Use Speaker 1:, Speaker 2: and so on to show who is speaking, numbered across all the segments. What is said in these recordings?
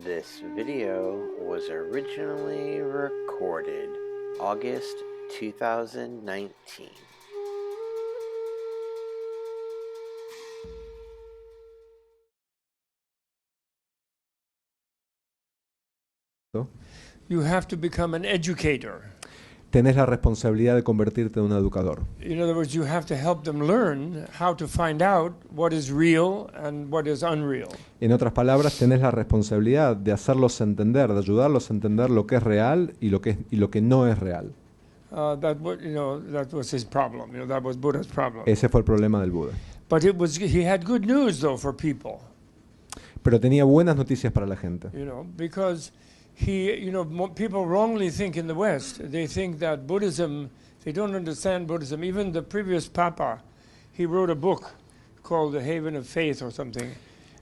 Speaker 1: This video was originally recorded August 2019.
Speaker 2: You have to become an educator.
Speaker 3: Tenés la responsabilidad de convertirte en un educador.
Speaker 2: In other words, you have to help them learn how to find out what is real and what is unreal.
Speaker 3: En otras palabras, tenés la responsabilidad de hacerlos entender, de ayudarlos a entender lo que es real y lo que no es real.
Speaker 2: That was his problem. That was Buddha's problem.
Speaker 3: Ese fue el problema del Buda.
Speaker 2: But he had good news though for people.
Speaker 3: Pero tenía buenas noticias para la gente.
Speaker 2: Because people wrongly think in the West, they think that Buddhism, they don't understand Buddhism. Even the previous Papa, he wrote a book called The Haven of Faith or something,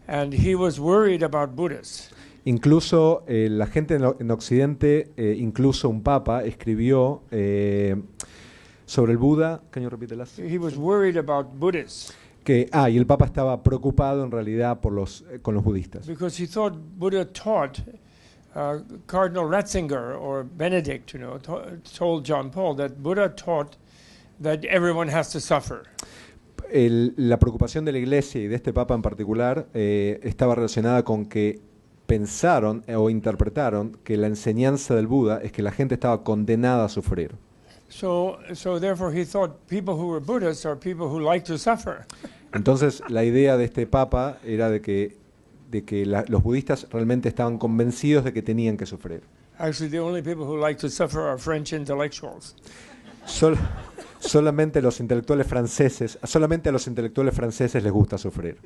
Speaker 2: and he was worried about Buddhists.
Speaker 3: Incluso la gente en Occidente, incluso un papa, escribió sobre el Buda. Can you repeat the last?
Speaker 2: He was worried about Buddhists.
Speaker 3: Y el papa estaba preocupado en realidad con los budistas.
Speaker 2: Because he thought Buddha taught, Cardinal Ratzinger or Benedict, told John Paul that Buddha taught that everyone has to suffer.
Speaker 3: La preocupación de la Iglesia y de este papa en particular estaba relacionada con que pensaron o interpretaron que la enseñanza del Buda es que la gente estaba condenada a sufrir.
Speaker 2: So therefore he thought people who were Buddhists are people who like to suffer.
Speaker 3: Entonces la idea de este papa era de que los budistas realmente estaban convencidos de que tenían que sufrir.
Speaker 2: Actually, the only people who like to suffer are French intellectuals.
Speaker 3: Solamente a los intelectuales franceses les gusta sufrir.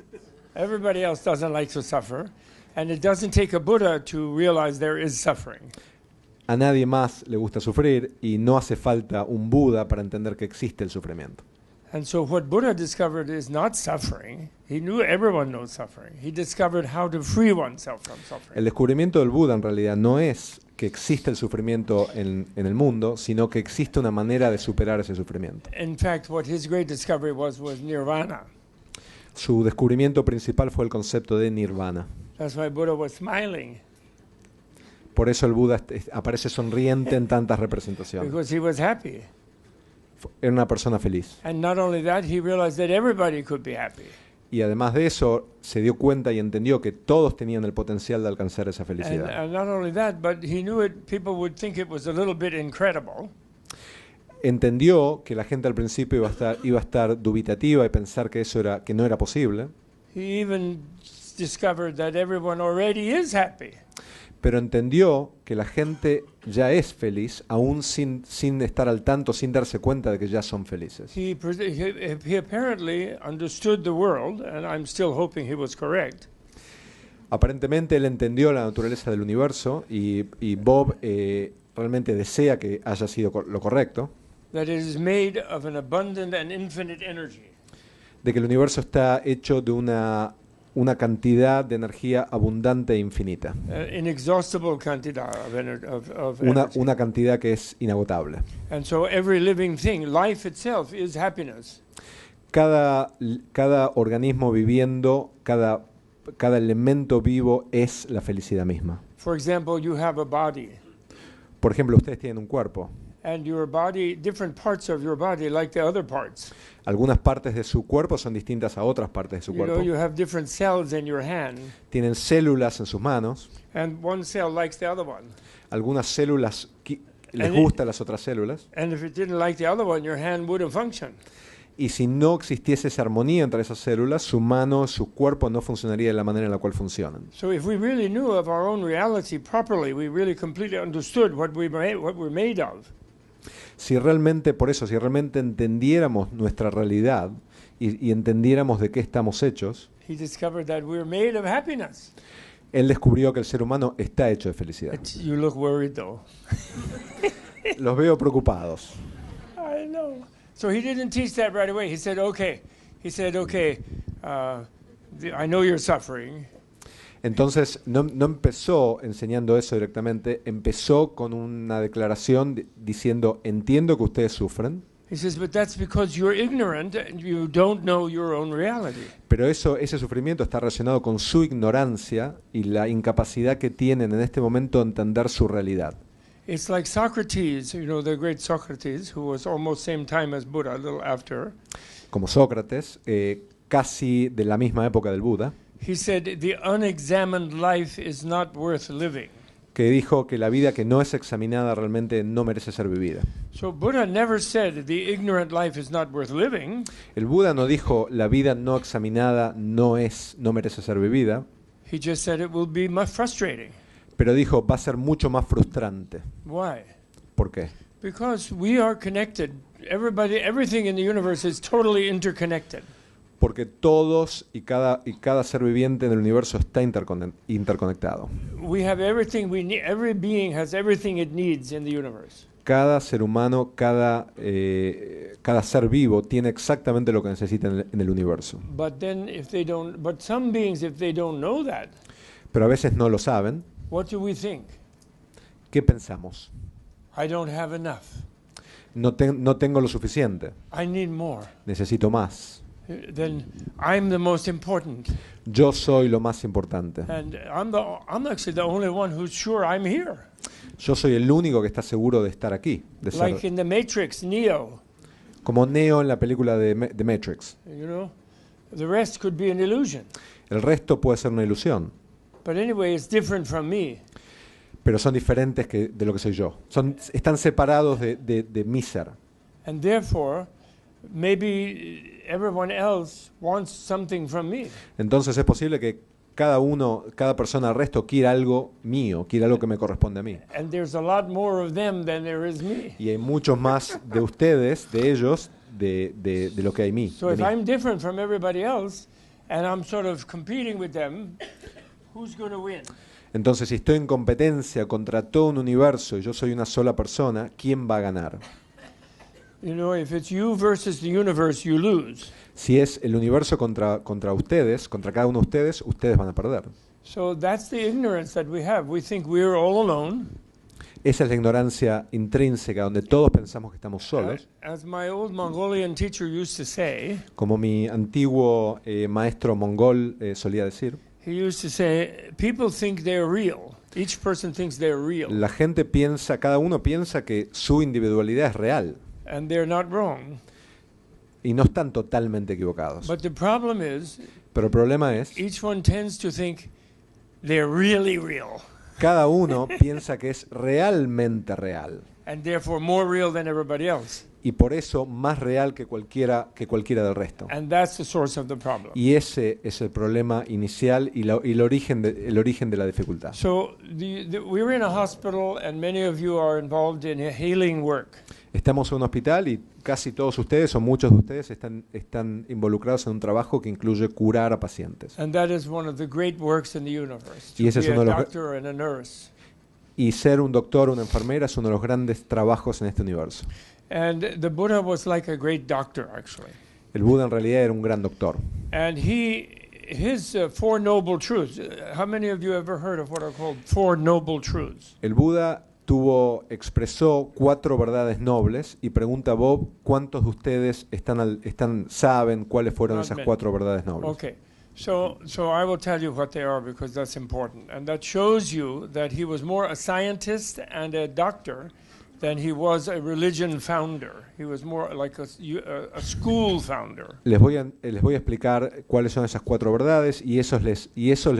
Speaker 2: Everybody else doesn't like to suffer, and it doesn't take a Buddha to realize there is suffering.
Speaker 3: A nadie más le gusta sufrir y no hace falta un Buda para entender que existe el sufrimiento.
Speaker 2: And so what Buddha discovered is not suffering. He knew everyone knows suffering. He discovered how to free oneself from suffering.
Speaker 3: El descubrimiento del Buda en realidad no es que existe el sufrimiento en el mundo, sino que existe una manera de superar ese sufrimiento.
Speaker 2: In fact, what his great discovery was nirvana.
Speaker 3: Su descubrimiento principal fue el concepto de nirvana.
Speaker 2: That's why Buddha was smiling.
Speaker 3: Por eso el Buda aparece sonriente en tantas representaciones.
Speaker 2: Because he was happy.
Speaker 3: Era una persona feliz.
Speaker 2: And not only that, he realized that everybody could be happy.
Speaker 3: Y además de eso, se dio cuenta y entendió que todos tenían el potencial de alcanzar esa felicidad.
Speaker 2: And not only that, but he knew people would think it was a little bit incredible.
Speaker 3: Entendió que la gente al principio iba a estar dubitativa y pensar que que no era posible.
Speaker 2: He even discovered that everyone already is happy.
Speaker 3: Pero entendió que la gente ya es feliz, aún sin estar al tanto, sin darse cuenta de que ya son felices.
Speaker 2: He apparently understood the world, and I'm still hoping he was correct.
Speaker 3: Aparentemente él entendió la naturaleza del universo y Bob realmente desea que haya sido lo correcto.
Speaker 2: That it is made of an abundant and infinite energy.
Speaker 3: De que el universo está hecho de una cantidad de energía abundante e infinita.
Speaker 2: Inexhaustible cantidad of energy.
Speaker 3: Una cantidad que es inagotable.
Speaker 2: And so every living thing, life itself is happiness.
Speaker 3: Cada organismo viviendo, cada elemento vivo es la felicidad misma.
Speaker 2: For example, you have a body.
Speaker 3: Por ejemplo, ustedes tienen un cuerpo.
Speaker 2: And your body, different parts of your body like the other parts.
Speaker 3: Algunas partes de su cuerpo son distintas a otras partes de su cuerpo.
Speaker 2: You have different cells in your hand.
Speaker 3: Tienen células en sus manos.
Speaker 2: And one cell likes the other one.
Speaker 3: Algunas células les gustan las otras células.
Speaker 2: And if it didn't like the other one, your hand wouldn't function.
Speaker 3: Y si no existiese esa armonía entre esas células, su mano, su cuerpo no funcionaría de la manera en la cual funcionan.
Speaker 2: So if we really knew of our own reality properly, we really completely understood what we're made of.
Speaker 3: Si realmente entendiéramos nuestra realidad y entendiéramos de qué estamos hechos,
Speaker 2: He discovered that we're made of happiness.
Speaker 3: Él descubrió que el ser humano está hecho de felicidad.
Speaker 2: You look worried though.
Speaker 3: Los veo preocupados.
Speaker 2: I know. So he didn't teach that right away. He said, okay, I know you're suffering.
Speaker 3: Entonces no empezó enseñando eso directamente, empezó con una declaración diciendo, entiendo que ustedes sufren.
Speaker 2: He says, but that's because you're ignorant and you don't know your own reality.
Speaker 3: Pero ese sufrimiento está relacionado con su ignorancia y la incapacidad que tienen en este momento de entender su realidad.
Speaker 2: It's like Socrates, the great Socrates, who was almost same time as Buddha, a little after.
Speaker 3: Como Sócrates, casi de la misma época del Buda,
Speaker 2: He said, the unexamined life is not worth living.
Speaker 3: que dijo que la vida que no es examinada realmente no merece ser vivida.
Speaker 2: So Buddha never said the ignorant life is not worth living.
Speaker 3: El Buda no dijo la vida no examinada no merece ser vivida,
Speaker 2: He just said it will be much frustrating.
Speaker 3: pero dijo va a ser mucho más frustrante.
Speaker 2: Why?
Speaker 3: ¿Por qué?
Speaker 2: Because we are connected. Everything in the universe is totally interconnected.
Speaker 3: Porque todos y cada ser viviente en el universo está interconectado.
Speaker 2: We have everything we need. Every being has everything it needs in the universe.
Speaker 3: Cada ser humano, cada ser vivo tiene exactamente lo que necesita en el universo.
Speaker 2: But some beings, if they don't know that,
Speaker 3: Pero a veces no lo saben.
Speaker 2: what do we think?
Speaker 3: ¿Qué pensamos?
Speaker 2: I don't have enough.
Speaker 3: No tengo lo suficiente.
Speaker 2: I need more.
Speaker 3: Necesito más.
Speaker 2: Then I'm the most important,
Speaker 3: Yo soy lo más importante.
Speaker 2: and I'm actually the only one who's sure I'm here.
Speaker 3: Yo soy el único que está seguro de estar aquí, de ser
Speaker 2: Like in the Matrix, Neo.
Speaker 3: como Neo en la película de Matrix.
Speaker 2: The rest could be an illusion.
Speaker 3: El resto puede ser una ilusión,
Speaker 2: But anyway, it's different from me.
Speaker 3: pero son diferentes de lo que soy yo. Están separados de mi ser.
Speaker 2: And therefore, maybe everyone else wants something from me.
Speaker 3: Entonces es posible que cada persona del resto quiera algo mío, quiera algo que me corresponde a mí.
Speaker 2: And there's a lot more of them than there is me.
Speaker 3: Y hay muchos más de ustedes, de ellos, de lo que hay mí.
Speaker 2: So
Speaker 3: de
Speaker 2: if
Speaker 3: mí.
Speaker 2: I'm different from everybody else, and I'm sort of competing with them, who's going to win?
Speaker 3: Entonces, si estoy en competencia contra todo un universo y yo soy una sola persona, ¿quién va a ganar?
Speaker 2: If it's you versus the universe, you lose.
Speaker 3: Si es el universo contra ustedes, contra cada uno de ustedes van a perder.
Speaker 2: So that's the ignorance that we have. We think we're all alone.
Speaker 3: Esa es la ignorancia intrínseca, donde todos pensamos que estamos solos.
Speaker 2: As my old Mongolian teacher used to say,
Speaker 3: Como mi antiguo maestro mongol solía decir,
Speaker 2: he used to say, people think they're real. Each person thinks they're real.
Speaker 3: la gente piensa, cada uno piensa que su individualidad es real.
Speaker 2: And they're not wrong.
Speaker 3: Y no están totalmente equivocados.
Speaker 2: But the problem is,
Speaker 3: Pero el problema es,
Speaker 2: each one tends to think they're really real.
Speaker 3: cada uno piensa que es realmente real.
Speaker 2: And therefore more real than everybody else.
Speaker 3: Y por eso más real que cualquiera del resto.
Speaker 2: And that's the source of the problem.
Speaker 3: Y ese es el problema inicial y el origen de la dificultad.
Speaker 2: So we're in a hospital and many of you are involved in a healing work.
Speaker 3: Estamos en un hospital y casi todos ustedes o muchos de ustedes están involucrados en un trabajo que incluye curar a pacientes.
Speaker 2: And that is one of the great works in the universe.
Speaker 3: Y ese es
Speaker 2: To be
Speaker 3: uno
Speaker 2: a
Speaker 3: de los
Speaker 2: doctor and a nurse.
Speaker 3: Y ser un doctor o una enfermera es uno de los grandes trabajos en este universo.
Speaker 2: And the Buddha was like a great doctor, actually.
Speaker 3: El Buda en realidad era un gran doctor.
Speaker 2: And his Four Noble Truths. How many of you ever heard of what are called Four Noble Truths?
Speaker 3: El Buda expresó 4 verdades nobles y pregunta a Bob cuántos de ustedes saben cuáles fueron
Speaker 2: Not
Speaker 3: esas
Speaker 2: many.
Speaker 3: 4 verdades nobles.
Speaker 2: Okay. So I will tell you what they are because that's important. And that shows you that he was more a scientist and a doctor than he was a religion founder. He was more like a school founder.
Speaker 3: Les voy a explicar cuáles son esas 4 verdades y eso les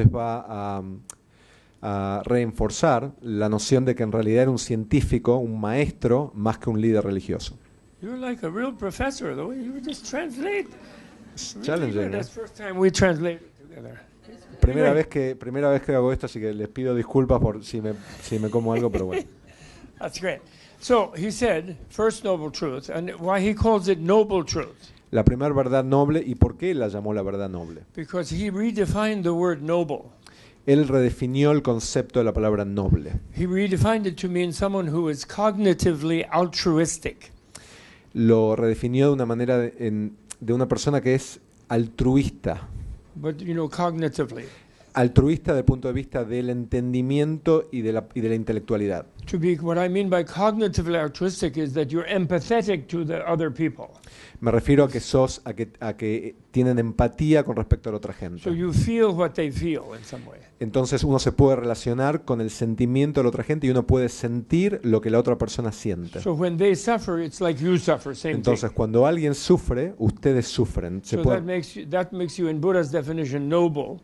Speaker 3: va a reforzar la noción de que en realidad era un científico, un maestro, más que un líder religioso.
Speaker 2: You're like a real professor, though. You just translate.
Speaker 3: Challenging,
Speaker 2: That's the first time we translated together.
Speaker 3: Primera vez que hago esto, así que les pido disculpas por si me como algo, pero bueno.
Speaker 2: That's great. So he said, first noble truth, and why he calls it noble truth,
Speaker 3: La primera verdad noble, ¿y por qué la llamó la verdad noble?
Speaker 2: because he redefined the word noble.
Speaker 3: Él redefinió el concepto de la palabra noble.
Speaker 2: He redefined it to mean someone who is cognitively altruistic.
Speaker 3: Lo redefinió de una manera de una persona que es altruista,
Speaker 2: But, cognitively.
Speaker 3: altruista desde el punto de vista del entendimiento y de la intelectualidad.
Speaker 2: What I mean by cognitively altruistic is that you're empathetic to the other people.
Speaker 3: Me refiero a que tienen empatía con respecto a la otra gente.
Speaker 2: So you feel what they feel in some way.
Speaker 3: Entonces uno se puede relacionar con el sentimiento de la otra gente y uno puede sentir lo que la otra persona siente.
Speaker 2: So when they suffer, it's like you suffer, same
Speaker 3: Entonces
Speaker 2: thing.
Speaker 3: cuando alguien sufre, ustedes sufren.
Speaker 2: So that makes you, in Buddha's definition, noble.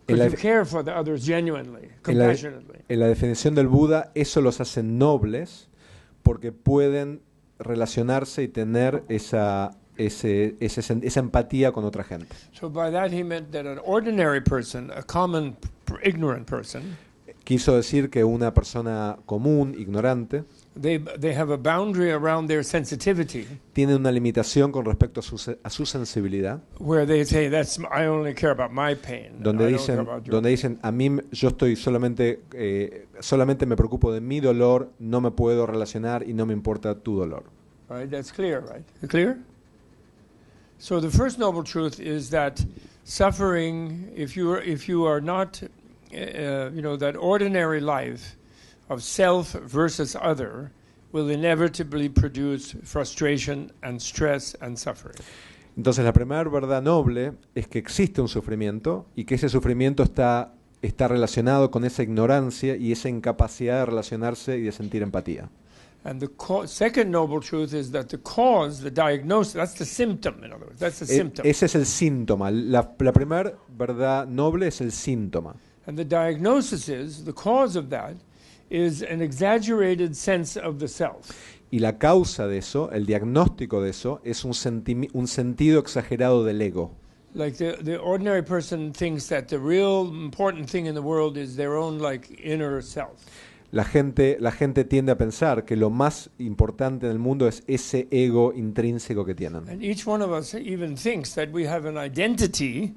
Speaker 3: En la,
Speaker 2: Because you care for the others genuinely, compassionately.
Speaker 3: en la definición del Buda, eso los hace nobles porque pueden relacionarse y tener esa empatía con otra gente.
Speaker 2: So by that he meant that an ordinary person, a common ignorant person,
Speaker 3: Quiso decir que una persona común, ignorante,
Speaker 2: they have a boundary around their sensitivity
Speaker 3: tiene una limitación con respecto a su sensibilidad,
Speaker 2: where they say, I only care about my pain.
Speaker 3: donde
Speaker 2: I don't care
Speaker 3: dicen,
Speaker 2: about yours.
Speaker 3: donde dicen yo estoy solamente me preocupo de mi dolor, no me puedo relacionar y no me importa tu dolor.
Speaker 2: All right, that's clear, right? Clear? So the first noble truth is that suffering, if you are not, that ordinary life of self versus other will inevitably produce frustration and stress and suffering.
Speaker 3: Entonces la primera verdad noble es que existe un sufrimiento y que ese sufrimiento está relacionado con esa ignorancia y esa incapacidad de relacionarse y de sentir empatía.
Speaker 2: And the second noble truth is that the cause, the diagnosis, that's the symptom, in other words, that's the symptom.
Speaker 3: Ese es el síntoma. La primera verdad noble es el síntoma.
Speaker 2: And the diagnosis is, the cause of that is an exaggerated sense of the self.
Speaker 3: Y la causa de eso, el diagnóstico de eso, es un sentido exagerado del ego.
Speaker 2: Like the ordinary person thinks that the real important thing in the world is their own inner self.
Speaker 3: La gente tiende a pensar que lo más importante en el mundo es ese ego intrínseco que tienen.
Speaker 2: And each one of us even thinks that we have an identity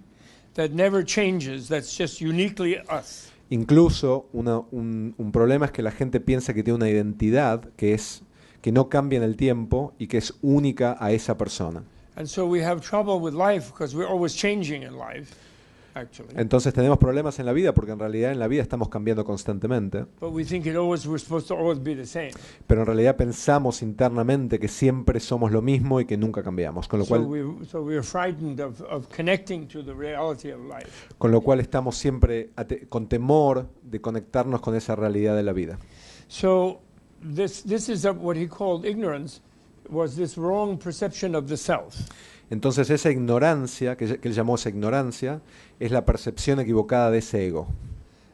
Speaker 2: that never changes, that's just uniquely us.
Speaker 3: Incluso un problema es que la gente piensa que tiene una identidad que no cambia en el tiempo y que es única a esa persona.
Speaker 2: And so we have trouble with life because we're always changing in life, actually.
Speaker 3: Entonces tenemos problemas en la vida porque en realidad en la vida estamos cambiando constantemente.
Speaker 2: But we think we're supposed to always be the same.
Speaker 3: Pero en realidad pensamos internamente que siempre somos lo mismo y que nunca cambiamos, con lo
Speaker 2: we're frightened of connecting to the reality of life.
Speaker 3: Con lo cual estamos siempre con temor de conectarnos con esa realidad de la vida.
Speaker 2: So this is what he called ignorance, was this wrong perception of the self.
Speaker 3: Entonces esa ignorancia, que él llamó esa ignorancia, es la percepción equivocada de ese ego.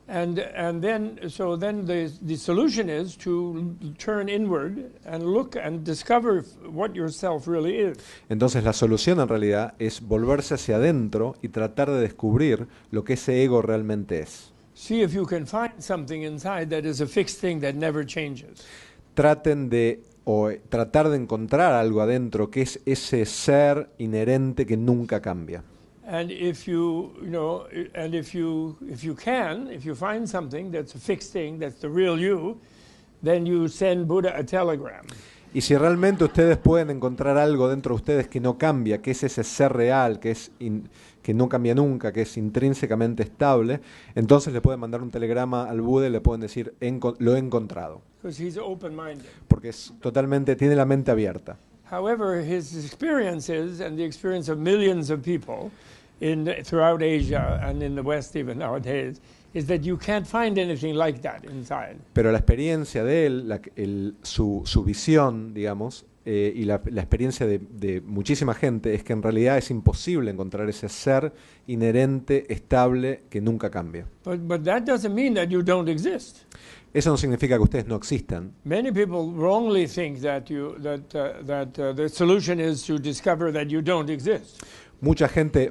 Speaker 2: And then the solution is to turn inward and look and discover what yourself really is.
Speaker 3: Entonces la solución en realidad es volverse hacia adentro y tratar de descubrir lo que ese ego realmente es.
Speaker 2: See if you can find something inside that is a fixed thing that never changes.
Speaker 3: Tratar de encontrar algo adentro que es ese ser inherente que nunca cambia.
Speaker 2: And if you find something that's a fixed thing, that's the real you, then you send Buddha a telegram.
Speaker 3: Y si realmente ustedes pueden encontrar algo dentro de ustedes que no cambia, que es ese ser real, que no cambia nunca, que es intrínsecamente estable, entonces le pueden mandar un telegrama al Buda y le pueden decir, lo he encontrado.
Speaker 2: Because he's open-minded.
Speaker 3: Porque tiene la mente abierta.
Speaker 2: However, his experiences and the experience of millions of people throughout Asia and in the West even nowadays is that you can't find anything like that inside.
Speaker 3: Pero la experiencia de él, su visión, digamos, y la experiencia de muchísima gente es que en realidad es imposible encontrar ese ser inherente, estable, que nunca cambia.
Speaker 2: But that doesn't mean that you don't exist.
Speaker 3: Eso no significa que ustedes no existan.
Speaker 2: Many people wrongly think that the solution is to discover that you don't exist.
Speaker 3: Mucha gente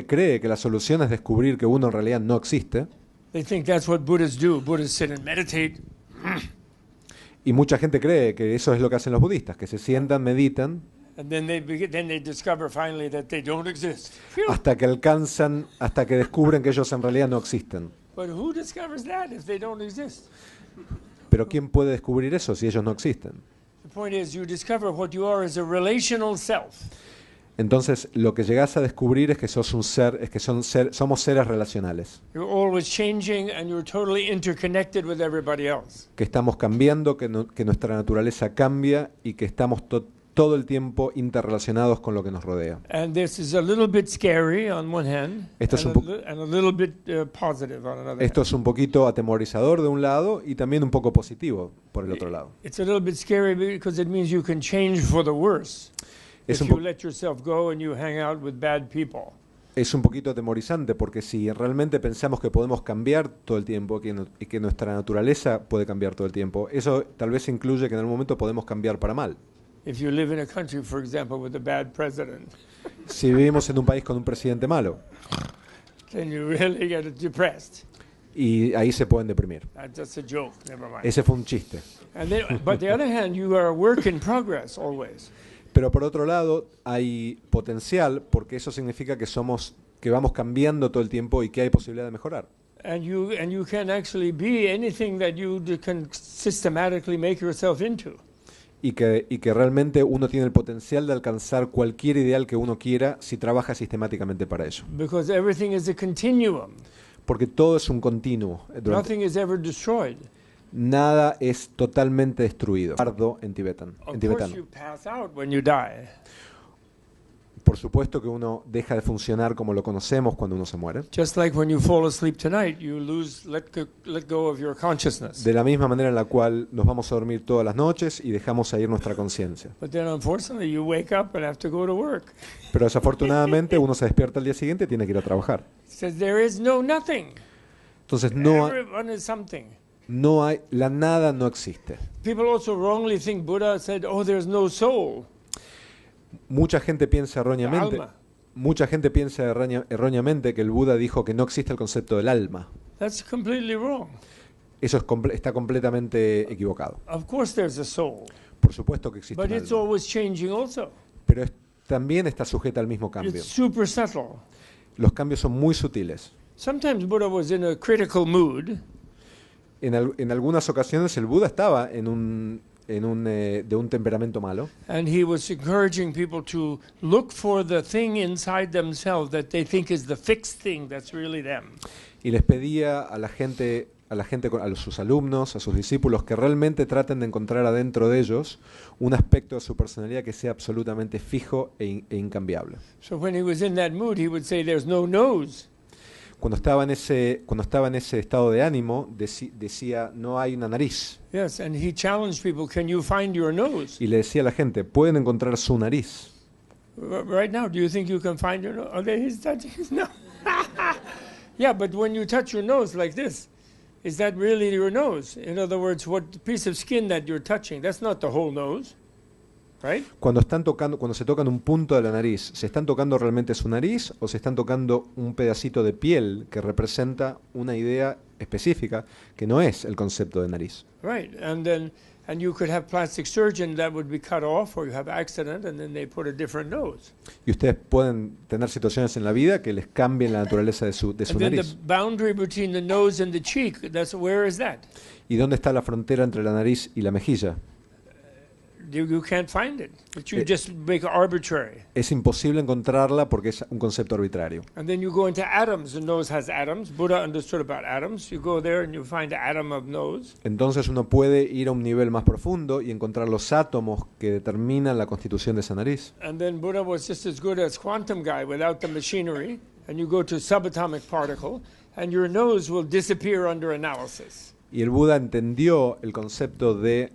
Speaker 3: cree que la solución es descubrir que uno en realidad no existe.
Speaker 2: They think that's what Buddhists do. Buddhists sit and meditate.
Speaker 3: Y mucha gente cree que eso es lo que hacen los budistas, que se sientan, meditan,
Speaker 2: And then they discover finally that they don't exist.
Speaker 3: hasta que descubren que ellos en realidad no existen.
Speaker 2: But who discovers that if they don't exist?
Speaker 3: Pero ¿quién puede descubrir eso si ellos no existen?
Speaker 2: The point is, you discover what you are as a relational self.
Speaker 3: Entonces, lo que llegas a descubrir es que sos un ser, es que somos seres relacionales,
Speaker 2: You're always changing and you're totally interconnected with everybody else.
Speaker 3: que estamos cambiando, que nuestra naturaleza cambia y que estamos todo el tiempo interrelacionados con lo que nos rodea.
Speaker 2: And this is a little bit scary on one hand
Speaker 3: Esto es
Speaker 2: and,
Speaker 3: un
Speaker 2: and a little bit positive on another
Speaker 3: Esto
Speaker 2: hand.
Speaker 3: es un poquito atemorizador de un lado y también un poco positivo por el otro lado.
Speaker 2: It's a little bit scary because it means you can change for the worse
Speaker 3: Es
Speaker 2: if
Speaker 3: un,
Speaker 2: you
Speaker 3: po-
Speaker 2: let yourself go and you hang out with bad people.
Speaker 3: es un poquito atemorizante porque si realmente pensamos que podemos cambiar todo el tiempo y que nuestra naturaleza puede cambiar todo el tiempo, eso tal vez incluye que en algún momento podemos cambiar para mal.
Speaker 2: If you live in a country, for example, with a bad president,
Speaker 3: Si vivimos en un país con un presidente malo,
Speaker 2: then you really get depressed.
Speaker 3: y ahí se pueden deprimir.
Speaker 2: That's just a joke. Never mind.
Speaker 3: Ese fue un chiste.
Speaker 2: And then, but the other hand, you are a work in progress always.
Speaker 3: Pero por otro lado, hay potencial porque eso significa que vamos cambiando todo el tiempo y que hay posibilidad de mejorar.
Speaker 2: And you can actually be anything that you can systematically make yourself into.
Speaker 3: Y que realmente uno tiene el potencial de alcanzar cualquier ideal que uno quiera si trabaja sistemáticamente para ello.
Speaker 2: Because everything is a continuum.
Speaker 3: Porque todo es un continuo.
Speaker 2: Nothing is ever destroyed.
Speaker 3: Nada es totalmente destruido. Pardo en
Speaker 2: Of
Speaker 3: tibetano.
Speaker 2: course, you pass out when you die.
Speaker 3: Por supuesto que uno deja de funcionar como lo conocemos cuando uno se muere.
Speaker 2: Just like when you fall asleep tonight, you let go of your consciousness.
Speaker 3: De la misma manera en la cual nos vamos a dormir todas las noches y dejamos a ir nuestra conciencia.
Speaker 2: But then unfortunately, you wake up and have to go to work.
Speaker 3: Pero desafortunadamente uno se despierta al día siguiente y tiene que ir a trabajar.
Speaker 2: It says there is no nothing.
Speaker 3: Entonces
Speaker 2: Everyone is something.
Speaker 3: la nada no existe.
Speaker 2: People also wrongly think Buddha said, "Oh, there's no soul."
Speaker 3: Mucha gente piensa erróneamente,
Speaker 2: Alma.
Speaker 3: erróneamente que el Buda dijo que no existe el concepto del alma.
Speaker 2: That's completely wrong.
Speaker 3: Eso está completamente equivocado.
Speaker 2: Of course, there's a soul,
Speaker 3: Por supuesto que existe
Speaker 2: but
Speaker 3: un
Speaker 2: it's
Speaker 3: alma,
Speaker 2: always changing also.
Speaker 3: pero también está sujeta al mismo cambio.
Speaker 2: It's super subtle.
Speaker 3: Los cambios son muy sutiles.
Speaker 2: Sometimes Buddha was in a critical mood,
Speaker 3: En algunas ocasiones el Buda estaba de un temperamento malo
Speaker 2: and he was encouraging people to look for the thing inside themselves that they think is the fixed thing that's really them.
Speaker 3: y les pedía a sus alumnos, a sus discípulos, que realmente traten de encontrar adentro de ellos un aspecto de su personalidad que sea absolutamente fijo e incambiable.
Speaker 2: So when he was in that mood, he would say, "There's no nose."
Speaker 3: Cuando estaba en ese estado de ánimo, decía, no hay una nariz.
Speaker 2: Yes, and he challenged people, "Can you find your nose?"
Speaker 3: Y le decía a la gente, pueden encontrar su nariz.
Speaker 2: Right now, do you think you can find your nose? Oh, there he's touching his nose. Yeah, but when you touch your nose like this, is that really your nose? In other words, what piece of skin that you're touching, that's not the whole nose, right?
Speaker 3: Cuando se tocan un punto de la nariz, ¿se están tocando realmente su nariz o se están tocando un pedacito de piel que representa una idea específica que no es el concepto de nariz?
Speaker 2: Right, and you could have plastic surgeon that would be cut off, or you have accident, and then they put a different nose.
Speaker 3: Y ustedes pueden tener situaciones en la vida que les cambien la naturaleza de su
Speaker 2: And then the
Speaker 3: nariz.
Speaker 2: boundary between the nose and the cheek, where is that?
Speaker 3: ¿Y dónde está la frontera entre la nariz y la mejilla?
Speaker 2: You can't find it, but you
Speaker 3: Eh.
Speaker 2: just make it arbitrary.
Speaker 3: Es imposible encontrarla porque es un concepto arbitrario.
Speaker 2: And then you go into atoms. The nose has atoms. Buddha understood about atoms. You go there and you find the atom of nose.
Speaker 3: Entonces uno puede ir a un nivel más profundo y encontrar los átomos que determinan la constitución de esa nariz.
Speaker 2: And then Buddha was just as good as quantum guy without the machinery. And you go to subatomic particle, and your nose will disappear under analysis.
Speaker 3: Y el Buda entendió el concepto de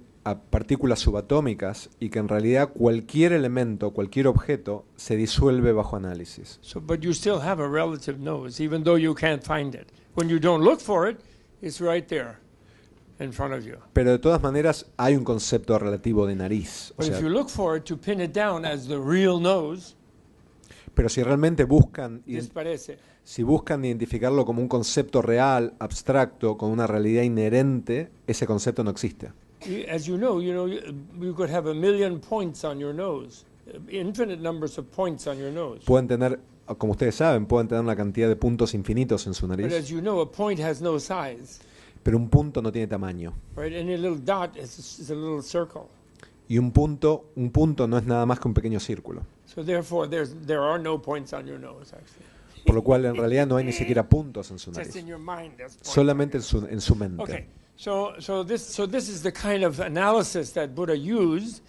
Speaker 3: partículas subatómicas y que en realidad cualquier elemento, cualquier objeto se disuelve bajo análisis.
Speaker 2: So, but you still have a relative nose, even though you can't find it. When you don't look for it, it's right there in front of you.
Speaker 3: Pero de todas maneras hay un concepto relativo de nariz. O
Speaker 2: But
Speaker 3: sea,
Speaker 2: if you look for it to pin it down as the real nose,
Speaker 3: pero si realmente buscan
Speaker 2: disparece.
Speaker 3: Si buscan identificarlo como un concepto real, abstracto, con una realidad inherente, ese concepto no existe.
Speaker 2: As you know, you could have 1,000,000 points on your nose, infinite numbers of points on your nose.
Speaker 3: Pueden tener, como ustedes saben, pueden tener una cantidad de puntos infinitos en su
Speaker 2: But
Speaker 3: nariz,
Speaker 2: as you know, a point has no size,
Speaker 3: pero un punto no tiene tamaño.
Speaker 2: right? Any little dot is a little circle.
Speaker 3: Y un punto no es nada más que un pequeño círculo.
Speaker 2: So therefore, there are no points on your nose, actually.
Speaker 3: Por lo cual en realidad no hay ni siquiera puntos en su
Speaker 2: Just
Speaker 3: nariz,
Speaker 2: in your mind, there's points.
Speaker 3: solamente en su mente.
Speaker 2: Okay, so this is the kind of analysis that Buddha used,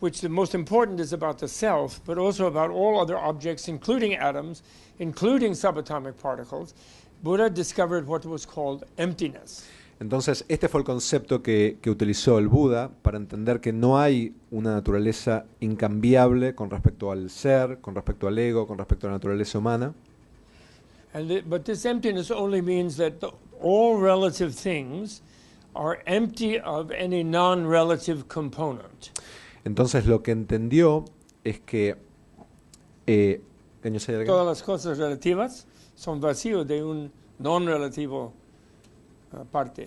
Speaker 2: which the most important is about the self, but also about all other objects, including atoms, including subatomic particles. Buddha discovered what was called emptiness.
Speaker 3: Entonces, este fue el concepto que utilizó el Buda para entender que no hay una naturaleza incambiable con respecto al ser, con respecto al ego, con respecto a la naturaleza humana.
Speaker 2: But this emptiness only means that all relative things are empty of any non-relative component.
Speaker 3: Entonces, lo que entendió es que... ¿can you say that again?
Speaker 2: Todas las cosas relativas son vacíos de un non-relativo parte.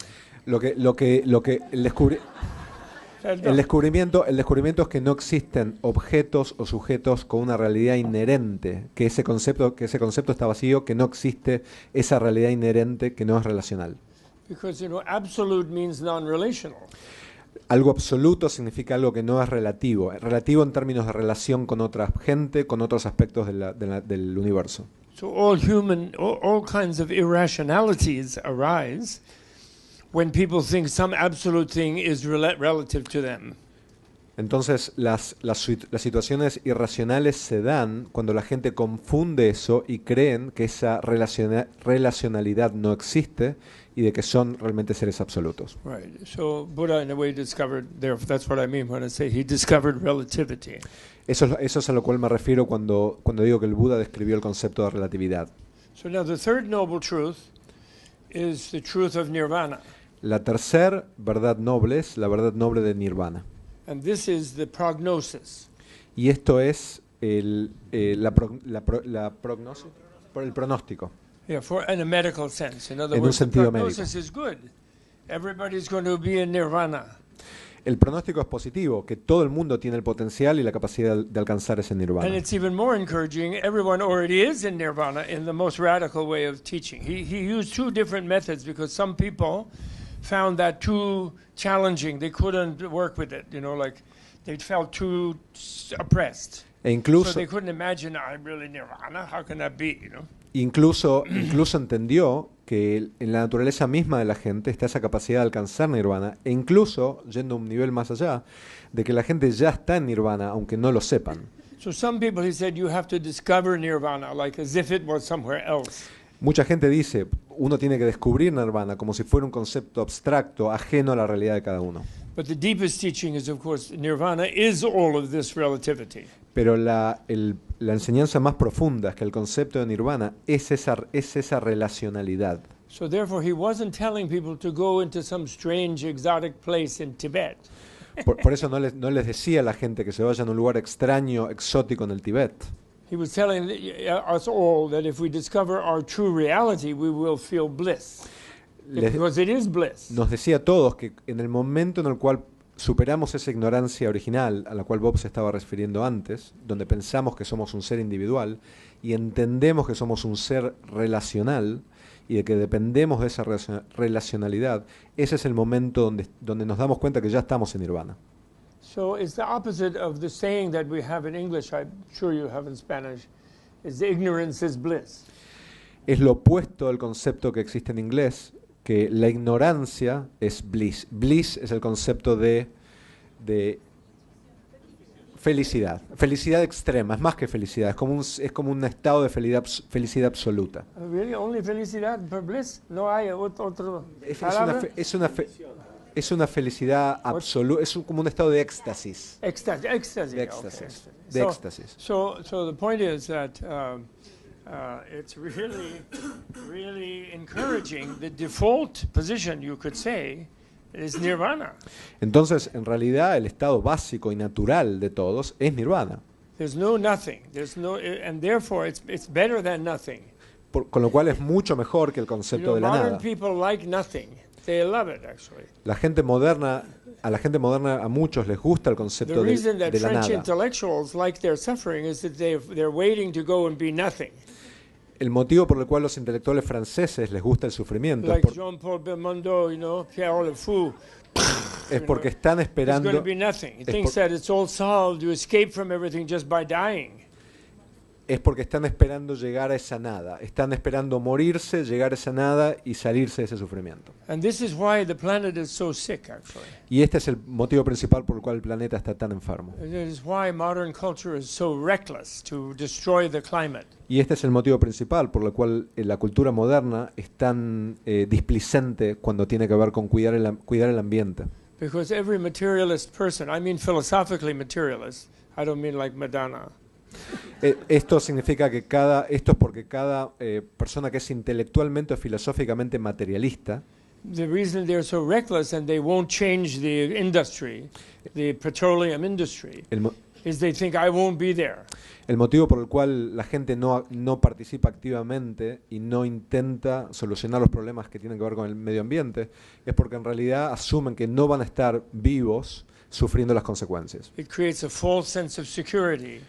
Speaker 3: El descubrimiento es que no existen objetos o sujetos con una realidad inherente, que ese concepto está vacío, que no existe esa realidad inherente que no es relacional.
Speaker 2: Because absolute means non-relational.
Speaker 3: Algo absoluto significa algo que no es relativo en términos de relación con otra gente, con otros aspectos del universo.
Speaker 2: So all kinds of irrationalities arise when people think some absolute thing is relative to them.
Speaker 3: Entonces, las situaciones irracionales se dan cuando la gente confunde eso y creen que esa relacionalidad no existe y de que son realmente seres absolutos.
Speaker 2: Right. So Buddha, in a way, discovered. That's what I mean when I say he discovered relativity.
Speaker 3: Eso es a lo cual me refiero cuando digo que el Buda describió el concepto de relatividad.
Speaker 2: So now the third noble truth is the truth of nirvana.
Speaker 3: La tercera verdad noble es la verdad noble de Nirvana.
Speaker 2: And this is the prognosis.
Speaker 3: Y esto es la prognosis, el pronóstico.
Speaker 2: Yeah, in a medical sense. In other
Speaker 3: En un
Speaker 2: words, the
Speaker 3: sentido
Speaker 2: prognosis is good. Everybody's going to be in nirvana.
Speaker 3: El pronóstico es positivo, que todo el mundo tiene el potencial y la capacidad de alcanzar ese
Speaker 2: And
Speaker 3: nirvana.
Speaker 2: it's even more encouraging. Everyone already is in nirvana in the most radical way of teaching. He used two different methods because some people found that too challenging. They couldn't work with it, like they felt too oppressed.
Speaker 3: E
Speaker 2: So
Speaker 3: incluso,
Speaker 2: they couldn't imagine, I'm really nirvana. How can that be,
Speaker 3: incluso entendió que en la naturaleza misma de la gente está esa capacidad de alcanzar nirvana, e incluso, yendo un nivel más allá, de que la gente ya está en nirvana, aunque no lo sepan.
Speaker 2: So some people, he said, you have to discover nirvana, like as if it was somewhere else.
Speaker 3: Mucha gente dice, uno tiene que descubrir nirvana como si fuera un concepto abstracto, ajeno a la realidad de cada uno.
Speaker 2: But the deepest teaching is, of course, nirvana is all of this relativity.
Speaker 3: Pero la enseñanza más profunda es que el concepto de nirvana es esa relacionalidad.
Speaker 2: So therefore, he wasn't telling people to go into some strange, exotic place in Tibet.
Speaker 3: Por eso no les decía a la gente que se vayan a un lugar extraño, exótico en el Tíbet.
Speaker 2: He was telling us all that if we discover our true reality, we will feel bliss. Because it is bliss.
Speaker 3: Nos decía a todos que en el momento en el cual superamos esa ignorancia original a la cual Bob se estaba refiriendo antes, donde pensamos que somos un ser individual y entendemos que somos un ser relacional y de que dependemos de esa relacionalidad, ese es el momento donde nos damos cuenta que ya estamos en nirvana.
Speaker 2: So it's the opposite of the saying that we have in English, I'm sure you have in Spanish, is ignorance is bliss.
Speaker 3: Es lo opuesto del concepto que existe en inglés, que la ignorancia es bliss. Bliss es el concepto de felicidad. Felicidad extrema, es más que felicidad, es como un estado de felicidad absoluta.
Speaker 2: Really? Only felicidad per bliss? No hay otro palabra?
Speaker 3: Es una felicidad absoluta, es como un estado de éxtasis.
Speaker 2: Ecstasy.
Speaker 3: De
Speaker 2: Okay.
Speaker 3: éxtasis. De
Speaker 2: So-
Speaker 3: éxtasis.
Speaker 2: So the point is that it's really encouraging. The default position, you could say, is nirvana.
Speaker 3: Entonces, en realidad, el estado básico y natural de todos es nirvana.
Speaker 2: There's no nothing. And therefore it's better than nothing.
Speaker 3: Con lo cual es mucho mejor que el concepto de la
Speaker 2: modern
Speaker 3: nada.
Speaker 2: people like nothing. They love it, actually.
Speaker 3: La gente moderna, a muchos les gusta el
Speaker 2: The
Speaker 3: concepto
Speaker 2: reason that
Speaker 3: de la
Speaker 2: French
Speaker 3: nada.
Speaker 2: intellectuals like their suffering is that they're waiting to go and be nothing.
Speaker 3: El motivo por el cual los intelectuales franceses les gusta el sufrimiento
Speaker 2: Like Jean-Paul Belmondo, Pierre Le Fou.
Speaker 3: es porque están
Speaker 2: It's going to
Speaker 3: esperando,
Speaker 2: be nothing. He
Speaker 3: es
Speaker 2: thinks
Speaker 3: por-
Speaker 2: that it's all solved. You escape from everything just by dying.
Speaker 3: es porque están esperando llegar a esa nada. Están esperando morirse, llegar a esa nada y salirse de ese sufrimiento.
Speaker 2: And this is why the planet is so sick, actually.
Speaker 3: Y este es el motivo principal por el cual el planeta está tan enfermo.
Speaker 2: And it is why modern culture is so reckless to destroy the climate.
Speaker 3: Y este es el motivo principal por el cual la cultura moderna es tan displicente cuando tiene que ver con cuidar el ambiente.
Speaker 2: Because every materialist person, I mean philosophically materialist, I don't mean like Madonna.
Speaker 3: Esto significa que esto es porque cada persona que es intelectualmente o filosóficamente materialista,
Speaker 2: The reason they're so reckless and they won't change the industry, the petroleum industry, is they think I won't be there.
Speaker 3: el motivo por el cual la gente no participa activamente y no intenta solucionar los problemas que tienen que ver con el medio ambiente es porque en realidad asumen que no van a estar vivos sufriendo las consecuencias.
Speaker 2: It creates a false sense of security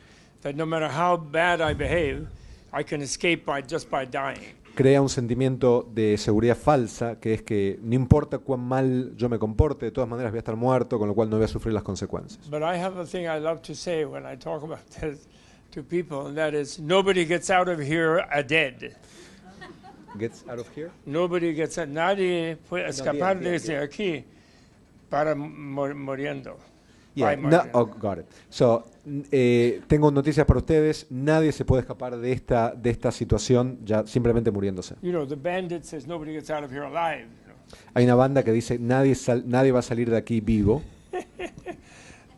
Speaker 2: that no matter how bad I behave, I can escape just by dying.
Speaker 3: Crea un sentimiento de seguridad falsa, que es que no importa cuán mal yo me comporte, de todas maneras voy a estar muerto, con lo cual no voy a sufrir las consecuencias.
Speaker 2: But I have a thing I love to say when I talk about this to people, and that is nobody gets out of here a dead.
Speaker 3: Gets out of here?
Speaker 2: Nobody gets out. Nadie puede escapar
Speaker 3: bien,
Speaker 2: desde aquí para muriendo.
Speaker 3: Yeah,
Speaker 2: By muriendo.
Speaker 3: oh, got it. So, tengo noticias para ustedes. Nadie se puede escapar de esta situación ya simplemente muriéndose.
Speaker 2: You know, the bandit says nobody gets out of here alive.
Speaker 3: Hay una banda que dice nadie va a salir de aquí vivo.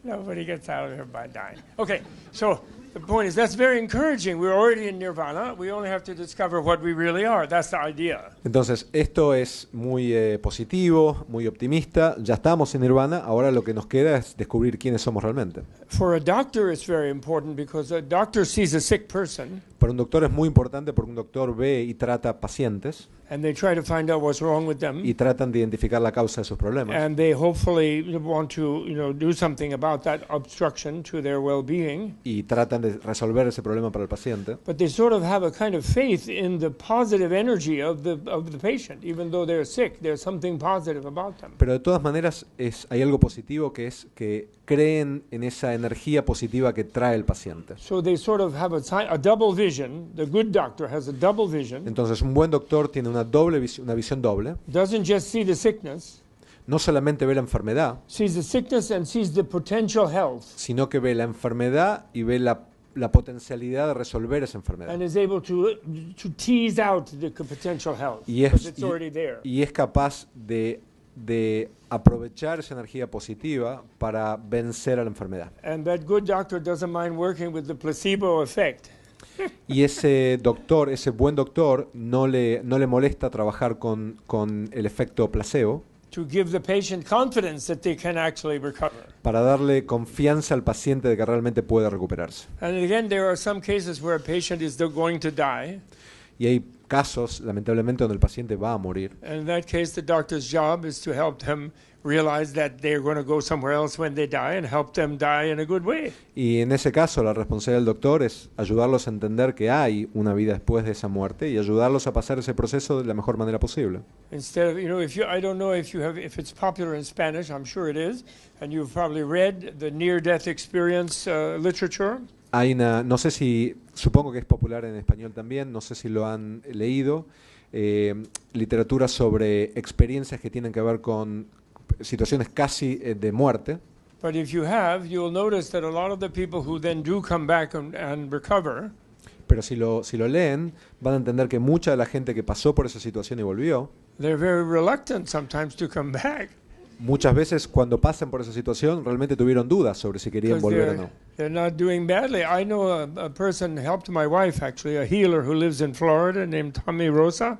Speaker 2: Nobody gets out of here by dying. Okay, so the point is that's very encouraging. We're already in nirvana. We only have to discover what we really are. That's the idea.
Speaker 3: Entonces, esto es muy positivo, muy optimista. Ya estamos en Nirvana, ahora lo que nos queda es descubrir quiénes somos realmente.
Speaker 2: For a doctor, it's very important because a doctor sees a sick person
Speaker 3: Para un doctor es muy importante porque un doctor ve y trata pacientes
Speaker 2: and they try to find out what's wrong with them.
Speaker 3: y tratan de identificar la causa de sus problemas.
Speaker 2: And they hopefully want to, do something about that obstruction to their well-being.
Speaker 3: Y tratan de resolver ese problema para el paciente.
Speaker 2: But they sort of have a kind of faith in the positive energy of the patient, even though they're sick. There's something positive about them.
Speaker 3: Pero de todas maneras hay algo positivo que es que creen en esa energía positiva que trae el paciente.
Speaker 2: So they sort of have a double vision. The good doctor has a double vision.
Speaker 3: Entonces un buen doctor tiene una visión doble.
Speaker 2: Doesn't just see the sickness,
Speaker 3: No solamente ve la enfermedad,
Speaker 2: sees the sickness and sees the potential health,
Speaker 3: sino que ve la enfermedad y ve la potencialidad de resolver esa enfermedad.
Speaker 2: and is able to tease out the potential health
Speaker 3: Y
Speaker 2: because it's already there.
Speaker 3: es capaz de aprovechar esa energía positiva para vencer a la enfermedad.
Speaker 2: And that good doctor doesn't mind working with the placebo effect.
Speaker 3: Y ese buen doctor, no le molesta trabajar con el efecto placebo
Speaker 2: To give the patient confidence that they can actually recover.
Speaker 3: para darle confianza al paciente de que realmente puede recuperarse.
Speaker 2: And again, there are some cases where a patient is going to die.
Speaker 3: Y hay casos, lamentablemente, donde el paciente va a morir.
Speaker 2: And in that case, the doctor's job is to help them realize that they're going to go somewhere else when they die and help them die in a good way.
Speaker 3: Y en ese caso, la responsabilidad del doctor es ayudarlos a entender que hay una vida después de esa muerte y ayudarlos a pasar ese proceso de la mejor manera posible.
Speaker 2: Instead of, I don't know if it's popular in Spanish, I'm sure it is, and you've probably read the near-death experience literature.
Speaker 3: No sé si, supongo que es popular en español también, no sé si lo han leído, literatura sobre experiencias que tienen que ver con situaciones casi de muerte.
Speaker 2: But if you have, you'll notice that a lot of the people who then do come back and recover,
Speaker 3: Pero si lo leen, van a entender que mucha de la gente que pasó por esa situación y volvió,
Speaker 2: they're very reluctant sometimes to come back.
Speaker 3: muchas veces cuando pasan por esa situación realmente tuvieron dudas sobre si querían
Speaker 2: Because
Speaker 3: volver o no.
Speaker 2: they're not doing badly. I know a person helped my wife, actually, a healer who lives in Florida named Tommy Rosa.